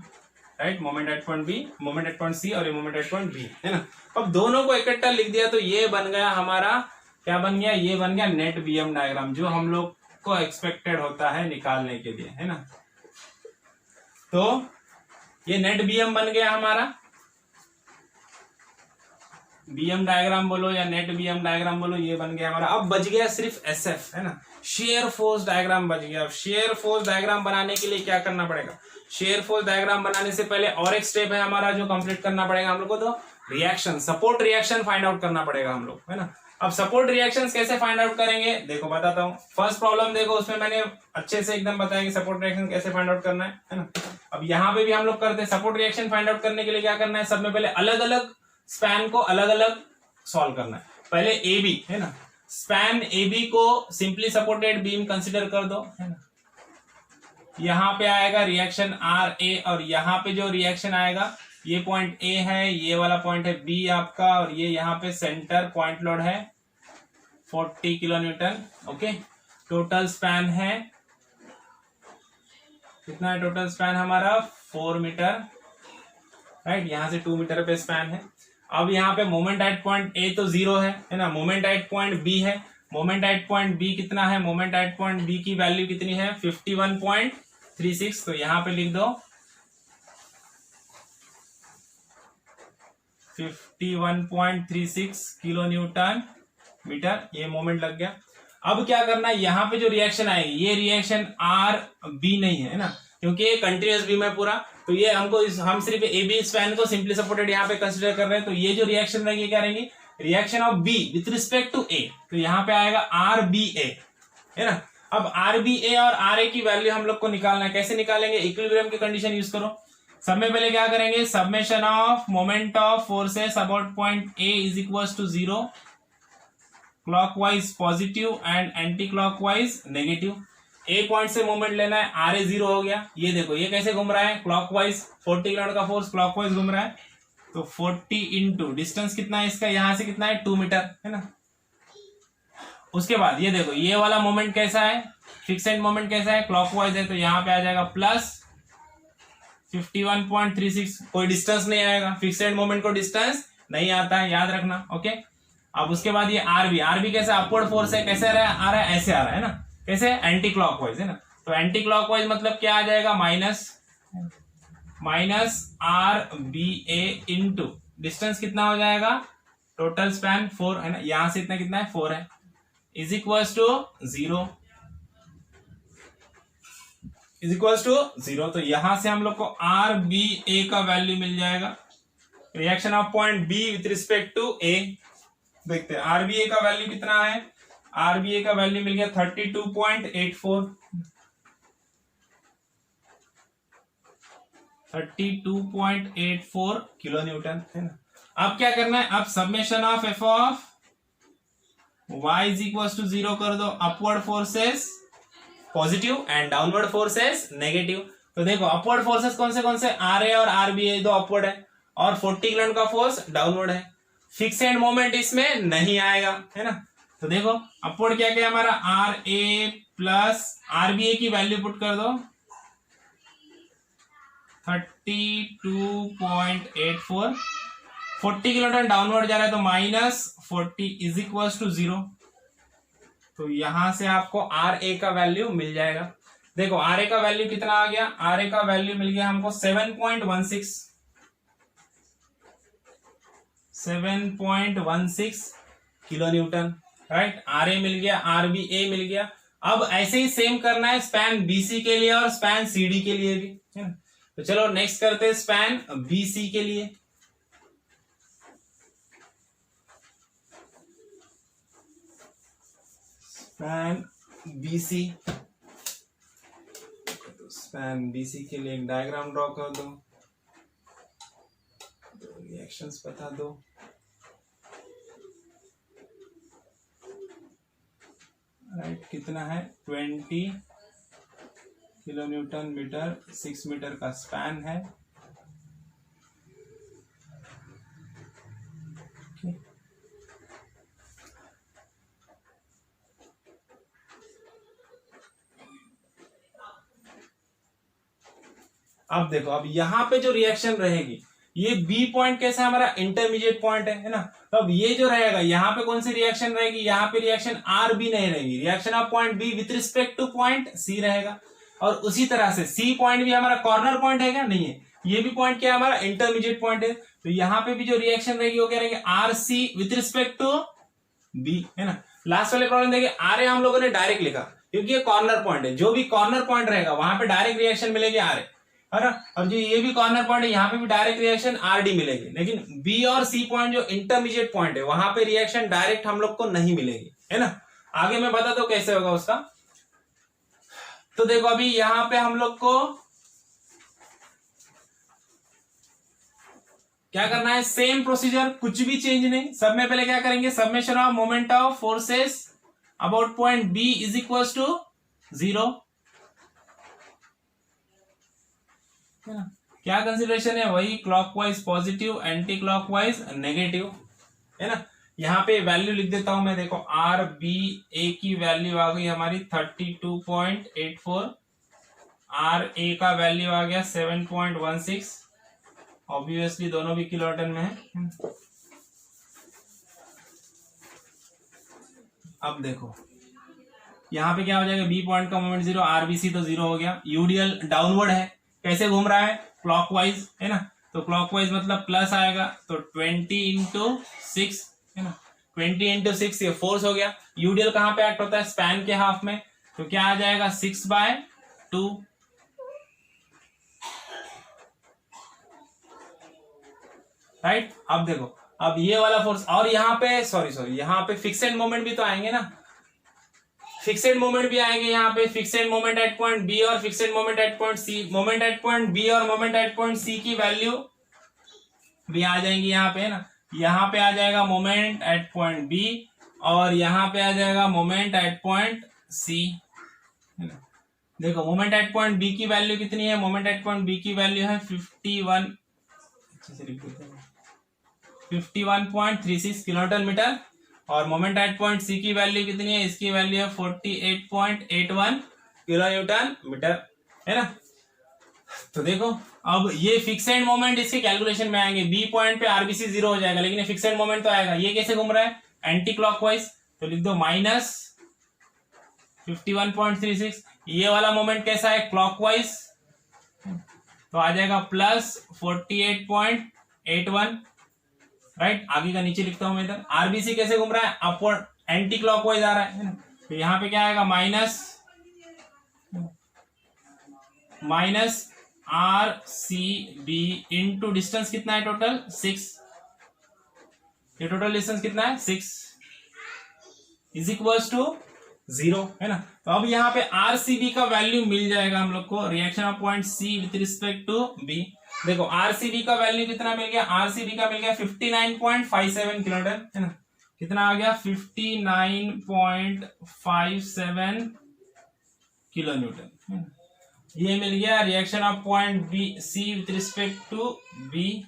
right. Moment at point B, moment at point C और ये मोमेंट एट पॉइंट बी, है ना। अब दोनों को इकट्ठा लिख दिया तो ये बन गया हमारा, क्या बन गया, ये बन गया नेट बीएम डायग्राम, जो हम लोग को एक्सपेक्टेड होता है निकालने के लिए, है ना। तो ये नेट बीएम बन गया हमारा, बीएम डायग्राम बोलो या नेट बीएम डायग्राम बोलो, ये बन गया हमारा। अब बच गया सिर्फ एसएफ, है ना, शेयर फोर्स डायग्राम बच गया। अब शेयर फोर्स डायग्राम बनाने के लिए क्या करना पड़ेगा, शेयर फोर्स डायग्राम बनाने से पहले और एक स्टेप है हमारा जो कंप्लीट करना पड़ेगा हम लोग को, तो reaction, support reaction find out करना पड़ेगा हम लोग, है ना। अब सपोर्ट रिएक्शंस कैसे फाइंड आउट करेंगे, देखो बताता हूँ। फर्स्ट प्रॉब्लम देखो, उसमें मैंने अच्छे से एकदम बताया कि सपोर्ट रिएक्शन कैसे फाइंड आउट करना है ना। अब यहाँ पे भी हम लोग करते हैं। सपोर्ट रिएक्शन फाइंड आउट करने के लिए क्या करना है, सब में पहले अलग अलग स्पैन को अलग अलग सॉल्व करना है। पहले ए बी, है ना, स्पैन ए बी को सिंपली सपोर्टेड बीम कंसिडर कर दो, है ना। यहाँ पे आएगा रिएक्शन आर ए, और यहाँ पे जो रिएक्शन आएगा, ये पॉइंट ए है, ये वाला पॉइंट है बी आपका, और ये यहाँ पे सेंटर पॉइंट लोड है 40 kilo Newton. Okay, total span है कितना है, टोटल स्पैन हमारा 4 मीटर, राइट। यहाँ से 2 मीटर पे स्पैन है। अब यहाँ पे मोमेंट एट पॉइंट ए तो 0 है ना, मोमेंट एट पॉइंट बी है, मोमेंट एट पॉइंट बी कितना है, मोमेंट एट पॉइंट बी की वैल्यू कितनी है 51.36। तो यहां पे लिख दो 51.36 किलो न्यूटन मीटर, ये मोमेंट लग गया। अब क्या करना है, यहाँ पे जो रिएक्शन आएगी ये रिएक्शन आर बी नहीं है ना, क्योंकि ये कंटिन्यूअस बीम है पूरा, तो ये हमको हम सिर्फ ए बी स्पैन को सिंपली सपोर्टेड यहाँ पे कंसिडर कर रहे हैं। तो ये जो रिएक्शन रहेगी क्या रहेगी, reaction of B with respect to A, तो यहाँ पे आएगा आर बी ए, है ना। अब आर बी ए और आर ए की वैल्यू हम लोग को निकालना है, कैसे निकालेंगे, इक्विलिब्रियम की कंडीशन यूज करो। सब में पहले क्या करेंगे, summation of moment of forces about point A is equal to 0, clockwise positive and anti clockwise negative. A point से मोमेंट लेना है, आर ए 0 हो गया। ये देखो ये कैसे घूम रहा है, क्लॉकवाइज 40 किलोमीटर का फोर्स क्लॉकवाइज घूम रहा है, तो 40 इंटू डिस्टेंस कितना है इसका, यहां से कितना है 2 मीटर, है ना। उसके बाद ये देखो ये वाला मोमेंट कैसा है, फिक्सेड मोमेंट कैसा है, क्लॉकवाइज है, तो यहाँ पे आ जाएगा प्लस 51.36, कोई डिस्टेंस नहीं आएगा, फिक्सेड मोमेंट को डिस्टेंस नहीं आता है, याद रखना, ओके। अब उसके बाद ये आरबी कैसा अपवर्ड फोर्स है, कैसे आ रहा है ऐसे आ रहा है ना, कैसे एंटी क्लॉकवाइज है ना, तो एंटी क्लॉकवाइज मतलब क्या आ जाएगा, minus are B A into distance कितना हो जाएगा, टोटल स्पैन 4 है ना, यहां से इतना कितना है 4 है, is equals to 0, is equals to 0। तो यहां से हम लोग को आर बी ए का वैल्यू मिल जाएगा, reaction of point B with respect to A. देखते हैं आरबीए का वैल्यू कितना है, आरबीए का वैल्यू मिल गया 32.84, 32.84 किलो न्यूटन, है ना। अब क्या करना है, अब summation of F of Y is equal to 0 कर दो, upward forces positive and downward forces negative. तो देखो अपवर्ड फोर्सेस कौन से आर ए और आर बी ए दो अपवर्ड है, और 40 किलो का फोर्स डाउनवर्ड है, फिक्स एंड मोमेंट इसमें नहीं आएगा, है ना। तो देखो अपवर्ड क्या क्या हमारा R A plus R B A की वैल्यू पुट कर दो 32.84, 40 किलोमीटर डाउनवर्ड जा रहा है तो -40 इज इक्वल टू 0। तो यहां से आपको आर ए का वैल्यू मिल जाएगा। देखो आर ए का वैल्यू कितना आ गया, आर ए का वैल्यू मिल गया हमको 7.16 kilo Newton, right. R A मिल गया, आर बी ए मिल गया। अब ऐसे ही सेम करना है स्पैन बीसी के लिए और स्पैन सीडी के लिए भी, है ना। तो चलो नेक्स्ट करते हैं स्पैन बीसी के लिए। स्पैन बीसी, स्पैन बीसी के लिए एक डायग्राम ड्रॉ कर दो, रिएक्शंस बता दो। राइट कितना है 20 किलो न्यूटन मीटर, 6 मीटर का स्पैन है। अब देखो अब यहां पे जो रिएक्शन रहेगी, ये बी पॉइंट कैसा हमारा इंटरमीडिएट पॉइंट है ना। तो अब ये जो रहेगा यहाँ पे कौन सी रिएक्शन रहेगी, यहाँ पे रिएक्शन आर बी नहीं रहेगी, reaction of point B with respect to point C रहेगा। और उसी तरह से सी पॉइंट भी हमारा कॉर्नर पॉइंट है क्या, नहीं है, ये भी पॉइंट क्या है हमारा इंटरमीडिएट पॉइंट है। तो यहाँ पे भी जो रिएक्शन रहेगी वो क्या रहेगी, R C with respect to B, है ना। लास्ट वाले प्रॉब्लम देखिए आर ए हम लोगों ने डायरेक्ट लिखा क्योंकि ये कॉर्नर पॉइंट है, जो भी कॉर्नर पॉइंट रहेगा वहां पे डायरेक्ट रिएक्शन मिलेगी आर ए, है ना। और जो ये भी कॉर्नर पॉइंट है यहाँ पे भी डायरेक्ट रिएक्शन आर डी मिलेगी, लेकिन बी और सी पॉइंट जो इंटरमीडिएट पॉइंट है वहां पे रिएक्शन डायरेक्ट हम लोग को नहीं मिलेगी, है ना। आगे मैं बता दो कैसे होगा उसका। तो देखो अभी यहां पे हम लोग को क्या करना है, सेम प्रोसीजर, कुछ भी चेंज नहीं। सब में पहले क्या करेंगे, summation of moment of forces about point B is equal to 0। क्या कंसिडरेशन है, वही clockwise positive anti clockwise negative, है ना। यहाँ पे वैल्यू लिख देता हूं मैं, देखो आर बी ए की वैल्यू आ गई हमारी 32.84, आर ए का वैल्यू आ गया 7.16, ऑब्वियसली दोनों भी किलोन्यूटन में है। अब देखो यहाँ पे क्या हो जाएगा, बी पॉइंट का मोमेंट 0, आरबीसी तो 0 हो गया। यूडीएल डाउनवर्ड है, कैसे घूम रहा है, क्लॉकवाइज है ना, तो क्लॉकवाइज मतलब प्लस आएगा, तो 20×6 है ना, 20×6 ये फोर्स हो गया। यूडीएल कहाँ पे एक्ट होता है, स्पैन के हाफ में, तो क्या आ जाएगा 6/2। राइट। अब देखो, अब ये वाला फोर्स, और यहाँ पे सॉरी यहाँ पे फिक्सेड मोमेंट भी तो आएंगे ना, फिक्सेड मोमेंट भी आएंगे यहाँ पे, fixed moment at point B और fixed moment at point C. Moment at point B और मोमेंट एट पॉइंट सी की वैल्यू भी आ जाएंगी यहाँ पे ना। यहाँ पे आ जाएगा मोमेंट एट पॉइंट बी और यहाँ पे आ जाएगा मोमेंट एट पॉइंट सी। देखो मोमेंट एट पॉइंट बी की वैल्यू कितनी है, मोमेंट एट पॉइंट बी की वैल्यू है 51, अच्छे से लिख देते हैं, 51.36 किलोन्यूटन मीटर, और मोमेंट एट पॉइंट सी की वैल्यू कितनी है, इसकी वैल्यू है 48.81 किलोन्यूटन मीटर, है ना। तो देखो अब ये फिक्सेड मोमेंट इसके कैलकुलेशन में आएंगे, बी पॉइंट पे आरबीसी 0 हो जाएगा, लेकिन फिक्सेड मोमेंट तो आएगा। ये कैसे घूम रहा है, एंटी क्लॉकवाइज, तो लिख दो -51.36। ये वाला मोमेंट कैसा है, क्लॉकवाइज, तो आ जाएगा +48.81। राइट, आगे का नीचे लिखता हूं मैं इधर। आरबीसी कैसे घूम रहा है, अपवर्ड, एंटी क्लॉकवाइज आ रहा है ना, तो यहां पे क्या आएगा, minus R C B into distance कितना है टोटल 6, ये टोटल डिस्टेंस कितना है 6 इज इक्वल्स टू 0, है ना। तो अब यहाँ पे आरसीबी का वैल्यू मिल जाएगा हम लोग को, reaction of point C with respect to B. देखो आरसीबी का वैल्यू कितना मिल गया, आरसीबी का मिल गया 59.57 किलोमीटर, है ना, कितना आ गया 59.57 किलो न्यूटन। ये मिल गया reaction of point B C with respect to B,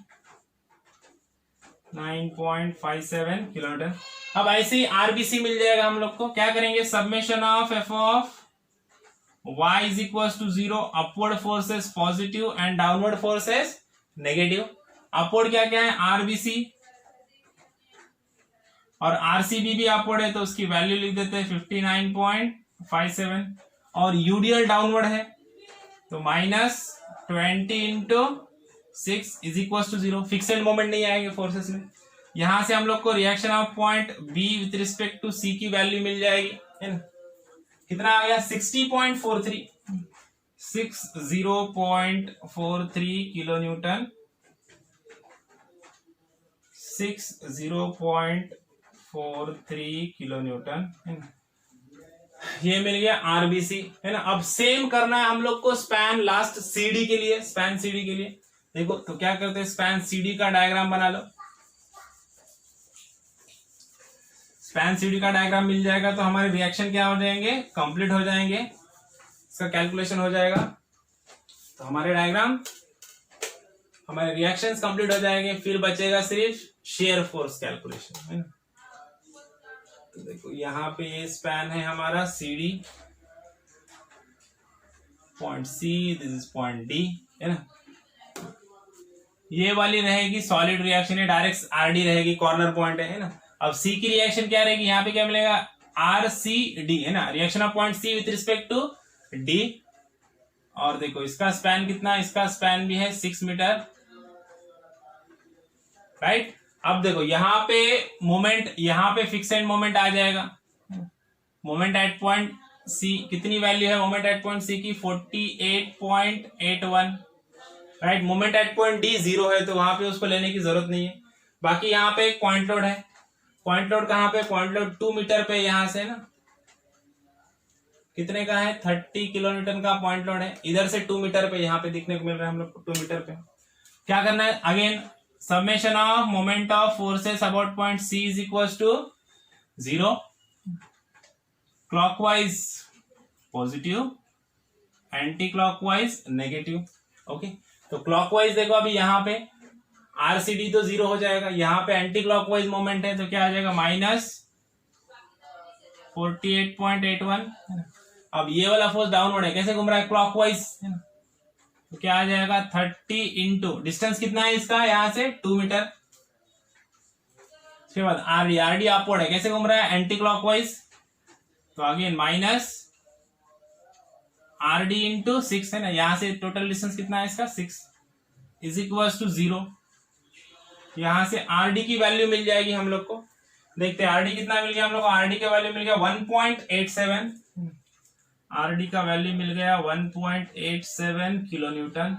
9.57 kilometre. अब ऐसे ही आरबीसी मिल जाएगा हम लोग को, क्या करेंगे, summation of F of y is equal to 0, upward forces positive and downward forces negative. Upward क्या क्या है, आरबीसी, और आरसीबी भी अपवर्ड है, तो उसकी वैल्यू लिख देते हैं 59.57, और यूडीएल डाउनवर्ड है, तो -20×6 is equal to 0। Fixed moment नहीं आएंगे फोर्सेस में। यहां से हम लोग को reaction of point B with respect to C की वैल्यू मिल जाएगी, है ना, कितना आ गया 60.43 किलो न्यूटन, 60.43 किलो न्यूटन, है ना। ये मिल गया आरबीसी, है ना। अब सेम करना है हम लोग को स्पैन लास्ट सीडी के लिए, स्पैन सीडी के लिए। देखो तो क्या करते हैं, स्पैन सीडी का डायग्राम बना लो। स्पैन सीडी का डायग्राम मिल जाएगा तो हमारे रिएक्शन क्या हो जाएंगे, कंप्लीट हो जाएंगे, इसका कैलकुलेशन हो जाएगा। तो हमारे डायग्राम, हमारे रिएक्शंस कंप्लीट हो जाएंगे, फिर बचेगा सिर्फ शेयर फोर्स कैलकुलेशन, है ना। तो देखो यहाँ पे ये स्पैन है हमारा CD, point C, this is point D, है ना। ये वाली रहेगी सॉलिड रिएक्शन है, डायरेक्ट RD रहेगी, कॉर्नर पॉइंट है ना। अब C की रिएक्शन क्या रहेगी, यहाँ पे क्या मिलेगा, RCD, है ना, reaction of point C with respect to D। और देखो इसका स्पैन कितना, इसका स्पैन भी है 6 मीटर, राइट। अब देखो यहाँ पे मोमेंट, यहाँ पे फिक्सेड मोमेंट आ जाएगा। मोमेंट एट पॉइंट सी कितनी वैल्यू है, मोमेंट एट पॉइंट सी की 48.81, right. Moment at point D 0 है, तो वहां पे उसको लेने की जरूरत नहीं है। बाकी यहाँ पे एक पॉइंट लोड है, पॉइंट लोड कहाँ पे, पॉइंट लोड 2 मीटर पे, यहां से ना कितने का है, 30 किलो न्यूटन का पॉइंट लोड है। इधर से 2 मीटर पे यहाँ पे दिखने को मिल रहा है हम लोग को 2 मीटर पे। क्या करना है, again summation of moment of forces about point C is equals to 0, clockwise positive, anti clockwise negative, okay. तो क्लॉकवाइज देखो अभी यहाँ पे RCD तो 0 हो जाएगा, यहाँ पे एंटी क्लॉकवाइज मोमेंट है, तो क्या आ जाएगा -48.81। अब ये वाला फोर्स डाउनवर्ड है, कैसे घूम रहा है, क्लॉकवाइज, है ना, तो क्या आ जाएगा 30 इंटू डिस्टेंस कितना है इसका, यहां से 2 मीटर। उसके बाद आरडी अपवर्ड है, कैसे घूम रहा है, एंटी क्लॉकवाइज, तो again minus R D into 6 है ना, यहां से टोटल डिस्टेंस कितना है इसका 6 इज इक्वल टू 0। यहां से आर डी की वैल्यू मिल जाएगी हम लोग को, देखते हैं आर डी कितना मिल गया हम लोग को। आर डी का वैल्यू मिल गया 1.87, आर डी का वैल्यू मिल गया 1.87 kilo Newton.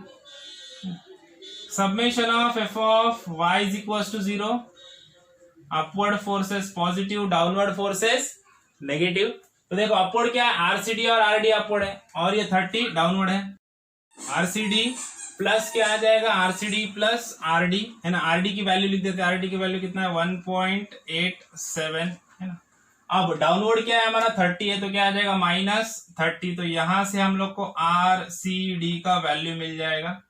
Summation of f of y is equals to 0, upward forces positive, downward forces negative. तो देखो अपवर्ड क्या है, आरसीडी और आरडी अपवर्ड है और ये 30 डाउनवर्ड है। आरसीडी प्लस क्या आ जाएगा, आरसीडी प्लस आरडी है ना, आरडी की वैल्यू लिख देते हैं, आरडी की वैल्यू कितना है 1.87 है ना। अब डाउनवर्ड क्या है हमारा 30 है, तो क्या आ जाएगा -30। तो यहां से हम लोग को आरसीडी का वैल्यू मिल जाएगा,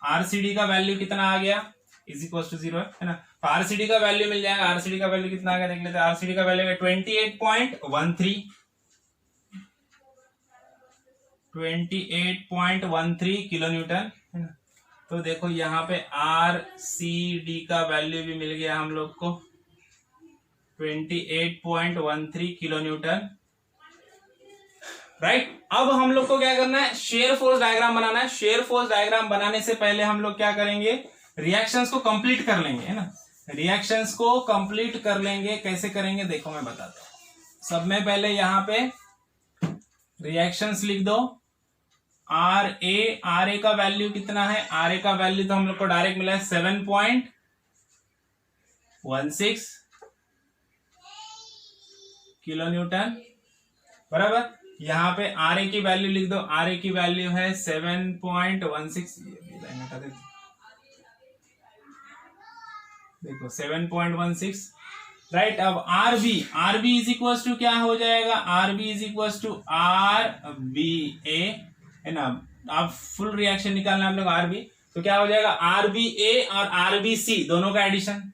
आरसीडी का वैल्यू कितना आ गया इज इक्वल टू 0 है ना। तो आरसीडी का वैल्यू मिल जाएगा, आरसीडी का वैल्यू कितना आ गया देख लेते हैं। आरसीडी का वैल्यू है 28.13 किलो न्यूटन है ना। तो देखो यहाँ पे आरसीडी का वैल्यू भी मिल गया हम लोग को 28.13 किलो न्यूटन, राइट। अब हम लोग को क्या करना है, शेयर फोर्स डायग्राम बनाना है। शेयर फोर्स डायग्राम बनाने से पहले हम लोग क्या करेंगे, रिएक्शंस को कंप्लीट कर लेंगे है ना। रिएक्शंस को कंप्लीट कर लेंगे, कैसे करेंगे देखो मैं बताता हूं। सब में पहले यहां पे रिएक्शंस लिख दो। आर ए का वैल्यू कितना है, आर ए का वैल्यू तो हम लोग को डायरेक्ट मिला है 7.16 किलो न्यूटन, बराबर। यहां पे आर ए की वैल्यू लिख दो, आर ए की वैल्यू है 7.16, देखो 7.16, राइट। अब आरबी इज इक्वल टू क्या हो जाएगा, RB is equal to R B A है ना। अब फुल रिएक्शन निकालना हम लोग आरबी, तो क्या हो जाएगा आरबी ए और आरबी सी दोनों का एडिशन,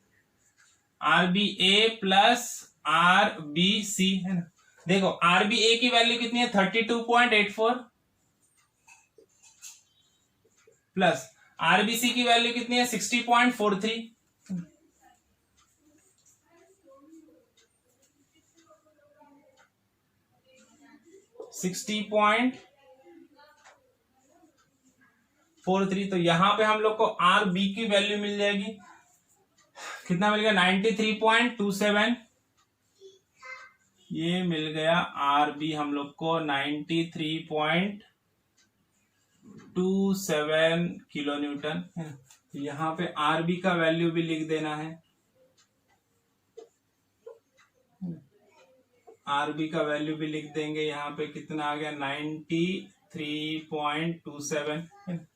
आरबी ए प्लस आरबी सी है ना। देखो आरबी ए की वैल्यू कितनी है 32.84 प्लस आरबीसी की वैल्यू कितनी है 60.43, तो यहां पे हम लोग को आर बी की वैल्यू मिल जाएगी, कितना मिल गया 93.27, ये मिल गया आर बी हम लोग को 93.27 किलो न्यूटन है। तो यहां पे आर बी का वैल्यू भी लिख देना है, आर बी का वैल्यू भी लिख देंगे, यहाँ पे कितना आ गया 93.27 है।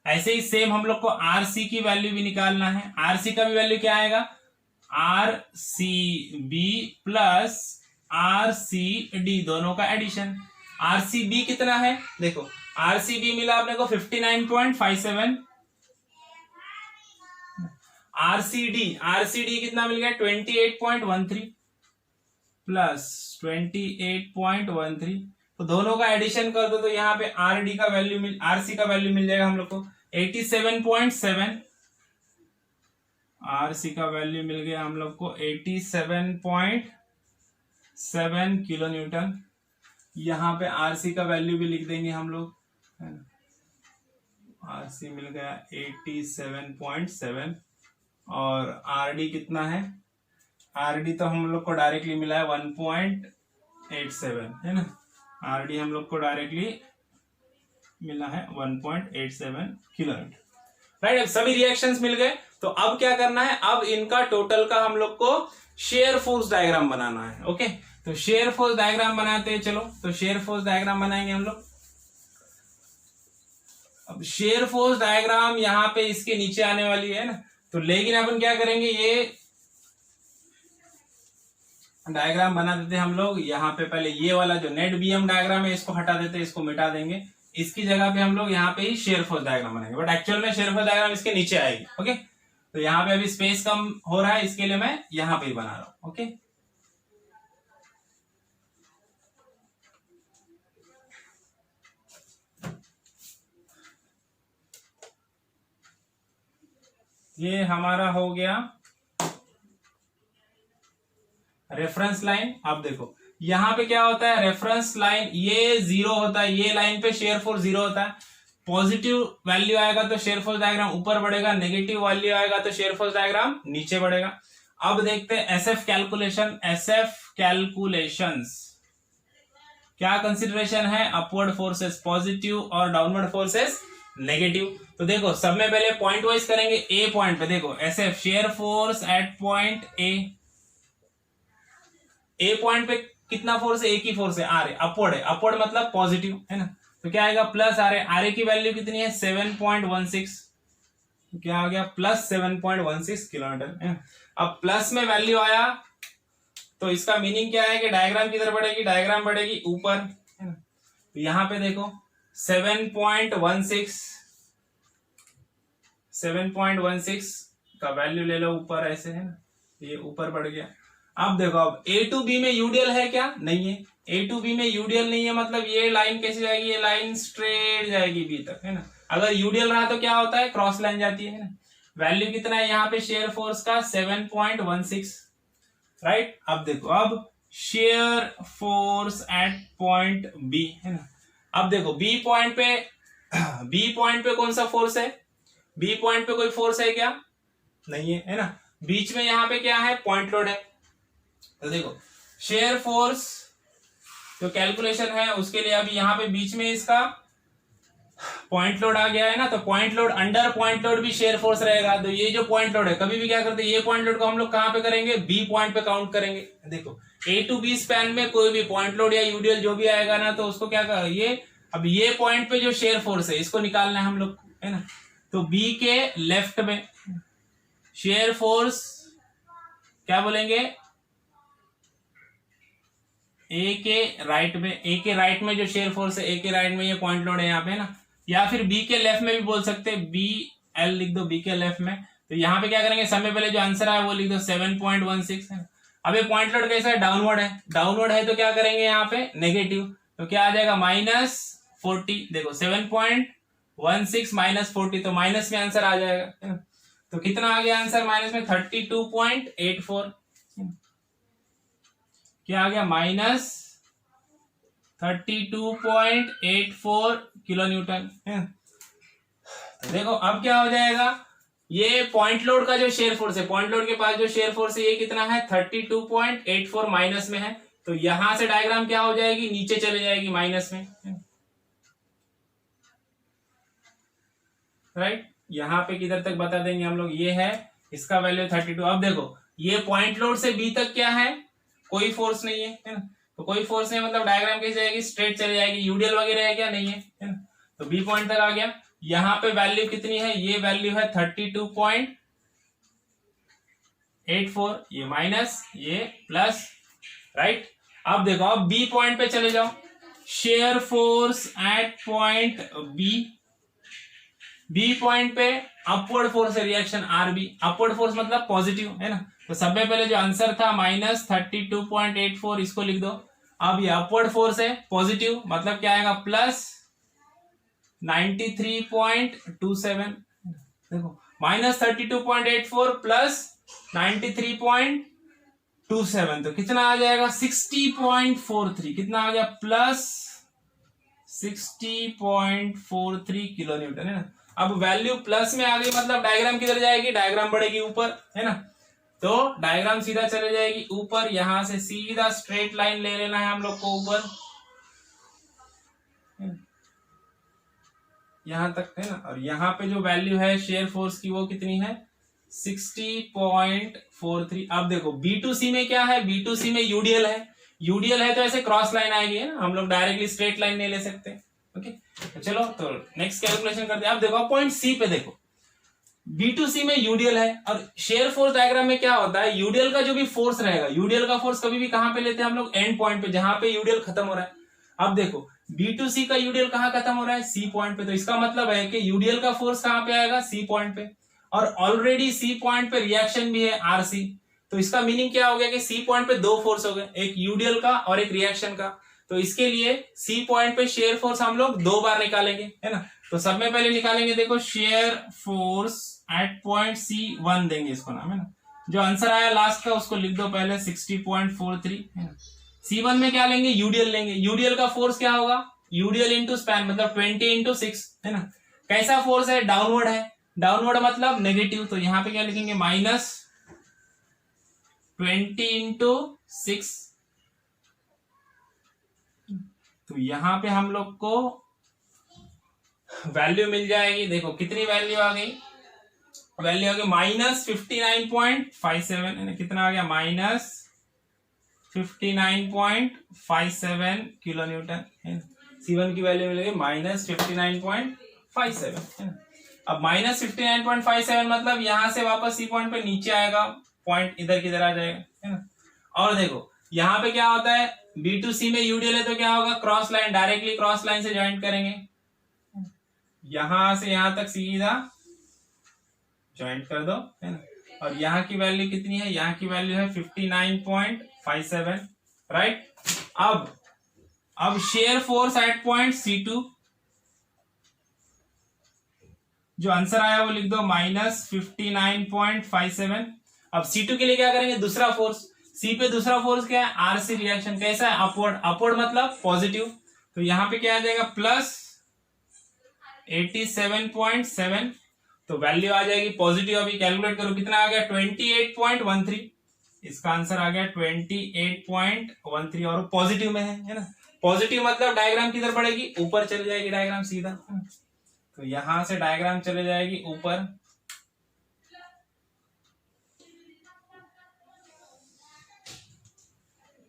ऐसे ही सेम हम लोग को आर सी की वैल्यू भी निकालना है। आर सी का भी वैल्यू क्या आएगा, R C B plus R C D दोनों का एडिशन। आर सी बी कितना है, देखो आर सी बी मिला अपने को 59.57, आर सी डी कितना मिल गया 28.13 प्लस 28.13, तो दोनों का एडिशन कर दो, तो यहाँ पे आर डी का वैल्यू आर सी का वैल्यू मिल जाएगा हम लोग को 87.7, आर सी का वैल्यू मिल गया हम लोग को 87.7 किलो न्यूटन। यहाँ पे आर सी का वैल्यू भी लिख देंगे हम लोग, आर सी मिल गया 87.7 और आर डी कितना है, आर डी तो हम लोग को डायरेक्टली मिला है 1.87 है ना, आर डी हम लोग को डायरेक्टली मिला है 1.87 किलो न्यूटन, राइट। अब सभी रिएक्शंस मिल गए, तो अब क्या करना है, अब इनका टोटल का हम लोग को शेयर फोर्स डायग्राम बनाना है। ओके, तो शेयर फोर्स डायग्राम बनाते हैं, चलो तो शेयर फोर्स डायग्राम बनाएंगे हम लोग। अब शेयर फोर्स डायग्राम यहाँ पे इसके नीचे आने वाली है ना, तो लेकिन अपन क्या करेंगे, ये डायग्राम बना देते हैं हम लोग। यहाँ पे पहले ये वाला जो नेट बीएम डायग्राम है इसको हटा देते हैं, इसको मिटा देंगे, इसकी जगह पे हम लोग यहाँ पे ही शेयर फोर्स डायग्राम बनाएंगे, बट एक्चुअल में शेयर फोर्स डायग्राम इसके नीचे आएगी। ओके, तो यहाँ पे अभी स्पेस कम हो रहा है, इसके लिए मैं यहाँ पे ही बना रहा हूं। ओके, ये हमारा हो गया रेफरेंस लाइन। अब देखो यहाँ पे क्या होता है, रेफरेंस लाइन ये 0 होता है, ये लाइन पे शेयर फोर्स 0 होता है। पॉजिटिव वैल्यू आएगा तो शेयर फोर्स डायग्राम ऊपर बढ़ेगा, नेगेटिव वैल्यू आएगा तो शेयर फोर्स डायग्राम नीचे बढ़ेगा। अब देखते हैं एसएफ कैलकुलेशन। एसएफ कैलकुलेशंस क्या कंसिडरेशन है, अपवर्ड फोर्सेस पॉजिटिव और डाउनवर्ड फोर्सेस नेगेटिव। तो देखो सब में पहले पॉइंट वाइज करेंगे। ए पॉइंट पे देखो SF share force at point A point पे कितना फोर्स है, एक ही फोर्स है, आर है, अपवर्ड है, अपवर्ड मतलब पॉजिटिव है ना, तो क्या आएगा प्लस आर है। आर की वैल्यू कितनी है 7.16, तो क्या आ गया प्लस 7.16 किलोमीटर। अब प्लस में वैल्यू आया तो इसका मीनिंग क्या है कि डायग्राम किधर बढ़ेगी, डायग्राम बढ़ेगी ऊपर है ना। तो यहां पे देखो 7.16 का वैल्यू ले लो ऊपर ऐसे है ना, ये ऊपर बढ़ गया। अब देखो अब ए टू बी में यूडीएल है क्या, नहीं है। ए टू बी में यूडीएल नहीं है मतलब ये लाइन कैसे जाएगी, ये लाइन स्ट्रेट जाएगी बी तक है ना। अगर यूडीएल रहा तो क्या होता है, क्रॉस लाइन जाती है ना। वैल्यू कितना है यहाँ पे शेयर फोर्स का 7.16, राइट। अब देखो अब shear force at point B है ना। अब देखो बी पॉइंट पे कौन सा फोर्स है, बी पॉइंट पे कोई फोर्स है क्या, नहीं है ना। बीच में यहाँ पे क्या है, पॉइंट लोड है। तो देखो शेयर फोर्स जो कैलकुलेशन है उसके लिए अभी यहाँ पे बीच में इसका पॉइंट लोड आ गया है ना, तो point load under point load भी शेयर फोर्स रहेगा। तो ये जो पॉइंट लोड है कभी भी क्या करते हैं, ये पॉइंट लोड को हम लोग कहां पे करेंगे, बी पॉइंट पे काउंट करेंगे। देखो ए टू बी स्पैन में कोई भी पॉइंट लोड या यूडीएल जो भी आएगा ना, तो उसको क्या कर, ये अब ये पॉइंट पे जो शेयर फोर्स है इसको निकालना है हम लोग है ना। तो बी के लेफ्ट में शेयर फोर्स क्या बोलेंगे, ए के राइट में, ए के राइट में जो शेयर फोर्स है, ए के राइट में ये पॉइंट लोड है यहाँ पे ना, या फिर बी के लेफ्ट में भी बोल सकते हैं, बी एल लिख दो बी के लेफ्ट में। तो यहाँ पे क्या करेंगे, समय पहले जो आंसर है वो लिख दो 7.16 है। अब ये पॉइंट लोड कैसा है, डाउनवर्ड है, डाउनवर्ड है तो क्या करेंगे यहाँ पे नेगेटिव, तो क्या आ जाएगा -40। देखो 7.16 -40 तो माइनस में आंसर आ जाएगा। तो कितना आ गया आंसर माइनस में 32.84, क्या आ गया -32.84 किलो न्यूटन है। तो देखो अब क्या हो जाएगा, ये पॉइंट लोड का जो शेयर फोर्स है, पॉइंट लोड के पास जो शेयर फोर्स है ये कितना है 32.84 माइनस में है। तो यहां से डायग्राम क्या हो जाएगी, नीचे चले जाएगी माइनस में, राइट। यहां पे किधर तक बता देंगे हम लोग, ये है इसका वैल्यू 32। अब देखो ये पॉइंट लोड से बी तक क्या है, कोई फोर्स नहीं है ना। तो कोई फोर्स नहीं मतलब डायग्राम कैसे जाएगी, स्ट्रेट चले जाएगी। यूडीएल वगैरह है क्या, नहीं है ना। तो बी पॉइंट तक आ गया। यहाँ पे वैल्यू कितनी है, ये वैल्यू है 32.84, ये माइनस ये प्लस, राइट। अब देखो अब बी पॉइंट पे चले जाओ, shear force at point B point पे अपवर्ड फोर्स है, रिएक्शन आरबी, अपवर्ड फोर्स मतलब पॉजिटिव है ना। तो सब में पहले जो आंसर था -32.84 इसको लिख दो। अब ये अपवर्ड फोर्स है पॉजिटिव मतलब क्या आएगा +93.27। देखो -32.84 प्लस 93.27 तो कितना आ जाएगा 60.43, कितना आ गया +60.43 किलो न्यूटन है ना। अब वैल्यू प्लस में आ गई मतलब डायग्राम किधर जाएगी, डायग्राम बढ़ेगी ऊपर है ना। तो डायग्राम सीधा चले जाएगी ऊपर, यहां से सीधा स्ट्रेट लाइन ले लेना है हम लोग को ऊपर यहां तक है ना। और यहाँ पे जो वैल्यू है शेयर फोर्स की वो कितनी है 60.43। अब देखो B2C में क्या है, B2C में यूडीएल है, यूडीएल है तो ऐसे क्रॉस लाइन आएगी है ना, हम लोग डायरेक्टली स्ट्रेट लाइन नहीं ले सकते। ओके तो चलो तो नेक्स्ट कैलकुलेशन करते हैं। अब देखो पॉइंट सी पे देखो B2C में यूडीएल है और शेयर फोर्स डायग्राम में क्या होता है, यूडीएल का जो भी फोर्स रहेगा, यूडीएल का फोर्स कभी भी कहां पे लेते हैं हम लोग, एंड पॉइंट पे जहां पे यूडीएल खत्म हो रहा है। अब देखो B2C का यूडीएल कहां खत्म हो रहा है, सी पॉइंट पे। तो इसका मतलब है कि यूडीएल का फोर्स कहां पे आएगा, सी पॉइंट पे। और ऑलरेडी सी पॉइंट पे रिएक्शन भी है आरसी। तो इसका मीनिंग क्या हो गया कि सी पॉइंट पे दो फोर्स हो गए, एक यूडीएल का और एक रिएक्शन का। तो इसके लिए सी पॉइंट पे शेयर फोर्स हम लोग दो बार निकालेंगे है ना। तो सब में पहले निकालेंगे, देखो share force at point C1 देंगे इसको नाम है ना। जो आंसर आया लास्ट का उसको लिख दो पहले 60.43 है ना। C1 में क्या लेंगे, यूडीएल लेंगे। यूडीएल का फोर्स क्या होगा, यूडीएल इंटू स्पैन मतलब 20 इंटू 6 है ना। कैसा फोर्स है, डाउनवर्ड है, डाउनवर्ड मतलब नेगेटिव, तो यहाँ पे क्या लिखेंगे -20 इंटू 6। तो यहाँ पे हम लोग को वैल्यू मिल जाएगी, देखो कितनी वैल्यू आ गई, वैल्यू आ गई -59.57 है ना। कितना आ गया, -59.57 किलो न्यूटन है ना। C1 की वैल्यू मिलेगी -59.57 है ना। अब -59.57 मतलब यहां से वापस C पॉइंट पे नीचे आएगा, पॉइंट इधर किधर आ जाएगा है ना। और देखो यहाँ पे क्या होता है, B to C में यूडीएल है तो क्या होगा, cross line, directly cross line से ज्वाइंट करेंगे, यहां से यहां तक सीधा ज्वाइंट कर दो है ना। और यहाँ की वैल्यू कितनी है, यहाँ की वैल्यू है 59.57 राइट। अब shear force at point C2, जो आंसर आया वो लिख दो -59.57। अब C2 के लिए क्या करेंगे, दूसरा फोर्स, C पे दूसरा फोर्स क्या है, RC रिएक्शन, कैसा है, अपवर्ड, अपवर्ड मतलब पॉजिटिव, तो यहाँ पे क्या आ जाएगा +87.7, तो वैल्यू आ जाएगी पॉजिटिव। अभी कैलकुलेट करो कितना आ गया, 28.13, इसका आंसर आ गया 28.13 और पॉजिटिव में है ना। पॉजिटिव मतलब डायग्राम किधर बढ़ेगी, ऊपर चली जाएगी डायग्राम सीधा, तो यहां से डायग्राम चले जाएगी ऊपर,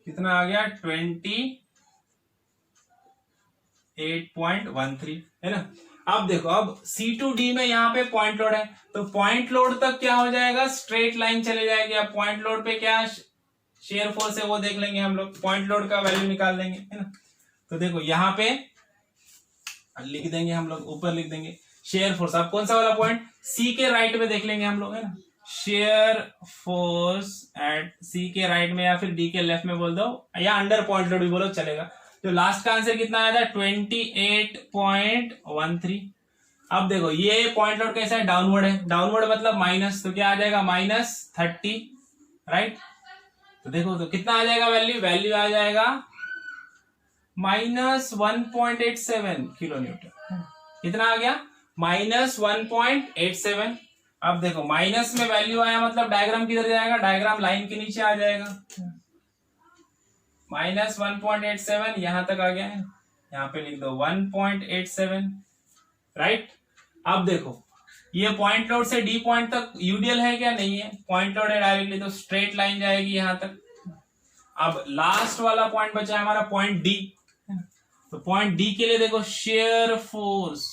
कितना आ गया 28.13 है ना। अब देखो, अब C2D में यहाँ पे पॉइंट लोड है, तो पॉइंट लोड तक क्या हो जाएगा, स्ट्रेट लाइन चले जाएगी। अब पॉइंट लोड पे क्या शेयर फोर्स है वो देख लेंगे हम लोग, पॉइंट लोड का वैल्यू निकाल देंगे है ना। तो देखो यहाँ पे लिख देंगे हम लोग, ऊपर लिख देंगे शेयर फोर्स। अब कौन सा वाला पॉइंट, C के राइट में देख लेंगे हम लोग है ना, शेयर फोर्स एट C के राइट में या फिर D के लेफ्ट में बोल दो, या अंडर पॉइंट लोड भी बोलो चलेगा। तो लास्ट का आंसर कितना आया था, 28.13। अब देखो ये पॉइंट लोड कैसा है, डाउनवर्ड है, डाउनवर्ड मतलब माइनस, तो क्या आ जाएगा -30 राइट। तो देखो तो कितना आ जाएगा वैल्यू, वैल्यू आ जाएगा -1.87 किलो न्यूटन। कितना आ गया, -1.87। अब देखो माइनस में वैल्यू आया मतलब डायग्राम किधर जाएगा, डायग्राम लाइन के नीचे आ जाएगा, -1.87 यहां तक आ गया है, यहाँ पे लिख दो 1.87 राइट। अब देखो ये पॉइंट लोड से D पॉइंट तक यूडीएल है क्या, नहीं है, पॉइंट लोड है डायरेक्टली, तो स्ट्रेट लाइन जाएगी यहां तक। अब लास्ट वाला पॉइंट बचा है हमारा पॉइंट D, तो पॉइंट D के लिए देखो share force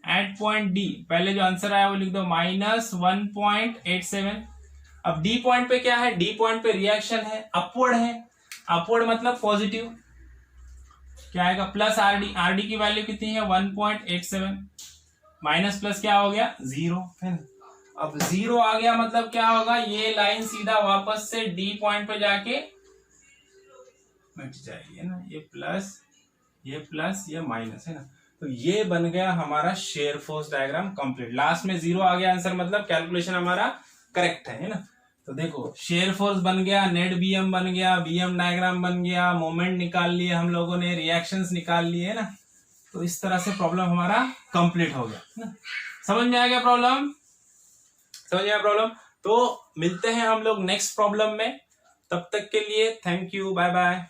at point D, पहले जो आंसर आया वो लिख दो -1.87। अब D पॉइंट पे क्या है, D पॉइंट पे रिएक्शन है, अपवर्ड है, अपवर्ड मतलब पॉजिटिव, क्या आएगा +RD, RD की वैल्यू कितनी है 1.87, माइनस प्लस क्या हो गया 0 है ना। अब 0 आ गया मतलब क्या होगा, ये लाइन सीधा वापस से D पॉइंट पे जाके मिट जाएगी है ना, ये प्लस ये माइनस है ना। तो ये बन गया हमारा shear force diagram complete. Last में 0 आ गया आंसर मतलब कैलकुलेशन हमारा करेक्ट है ना। तो देखो शेयर फोर्स बन गया, नेट बीएम बन गया, बीएम डायग्राम बन गया, मोमेंट निकाल लिए हम लोगों ने, रिएक्शंस निकाल लिए है ना। तो इस तरह से प्रॉब्लम हमारा कंप्लीट हो गया ना। समझ में आ गया प्रॉब्लम, समझ में आया प्रॉब्लम। तो मिलते हैं हम लोग नेक्स्ट प्रॉब्लम में, तब तक के लिए थैंक यू, बाय बाय।